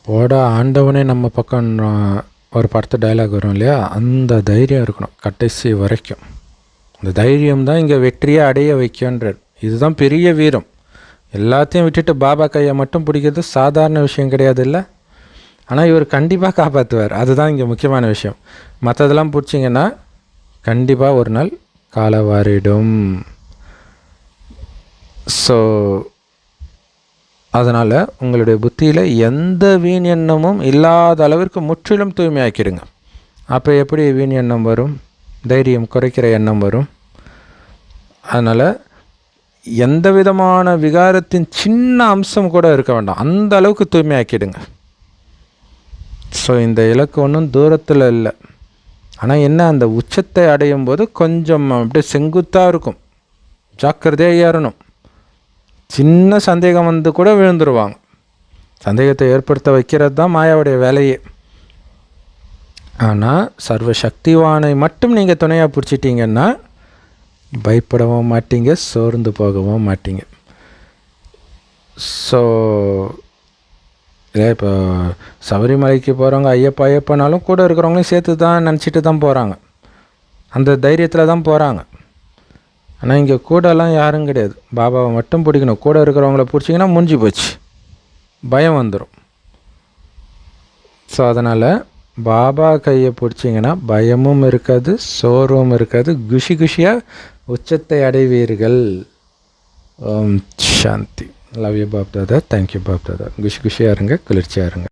போடா ஆண்டவனே நம்ம பக்கம் ஒரு படத்து டைலாக் வரும் இல்லையா, அந்த தைரியம் இருக்கணும் கடைசி வரைக்கும். அந்த தைரியம் தான் இங்கே வெற்றியை அடைய வைக்கின்றார். இதுதான் பெரிய வீரம். எல்லாத்தையும் விட்டுட்டு பாபா கையை மட்டும் பிடிக்கிறது சாதாரண விஷயம் கிடையாது இல்லை. ஆனால் இவர் கண்டிப்பாக காப்பாற்றுவார். அதுதான் இங்கே முக்கியமான விஷயம். மற்றதெல்லாம் பிடிச்சிங்கன்னா கண்டிப்பாக ஒரு நாள் காலவாரிடும். ஸோ அதனால் உங்களுடைய புத்தியில் எந்த வீண் எண்ணமும் இல்லாத அளவிற்கு முற்றிலும் தூய்மையாக்கிடுங்க. அப்போ எப்படி வீண் எண்ணம் வரும்? தைரியம் குறைக்கிற எண்ணம் வரும். அதனால் எந்த விதமான விகாரத்தின் சின்ன அம்சம் கூட இருக்க வேண்டாம், அந்த அளவுக்கு தூய்மையாக்கிடுங்க. ஸோ இந்த இலக்கு ஒன்றும் தூரத்தில் இல்லை. ஆனால் என்ன, அந்த உச்சத்தை அடையும் போது கொஞ்சம் அப்படியே செங்குத்தாக இருக்கும், ஜாக்கிரதையாக ஏறணும். சின்ன சந்தேகம் வந்து கூட விழுந்துருவாங்க. சந்தேகத்தை ஏற்படுத்த வைக்கிறது தான் மாயாவுடைய வேலையே. ஆனால் சர்வ சக்திவானை மட்டும் நீங்கள் துணையாக பிடிச்சிட்டிங்கன்னா பயப்படவும் மாட்டீங்க, சோர்ந்து போகவும் மாட்டீங்க. ஸோ இல்லை, இப்போ சபரிமலைக்கு போகிறவங்க ஐயப்பானாலும் கூட இருக்கிறவங்களையும் சேர்த்து தான் நினச்சிட்டு தான் போகிறாங்க, அந்த தைரியத்தில் தான் போகிறாங்க. ஆனால் இங்கே கூடலாம் யாரும் கிடையாது, பாபாவை மட்டும் பிடிக்கணும். கூட இருக்கிறவங்கள பிடிச்சிங்கன்னா முடிஞ்சு போச்சு, பயம் வந்துடும். ஸோ அதனால் பாபா கையை பிடிச்சிங்கன்னா பயமும் இருக்காது, சோர்வும் இருக்காது, குஷியாக உச்சத்தை அடைவீர்கள். ஓம் சாந்தி. Love you Bap Dada. Thank you Bap Dada. குஷியாக இருங்க, குளிர்ச்சியாக இருங்க.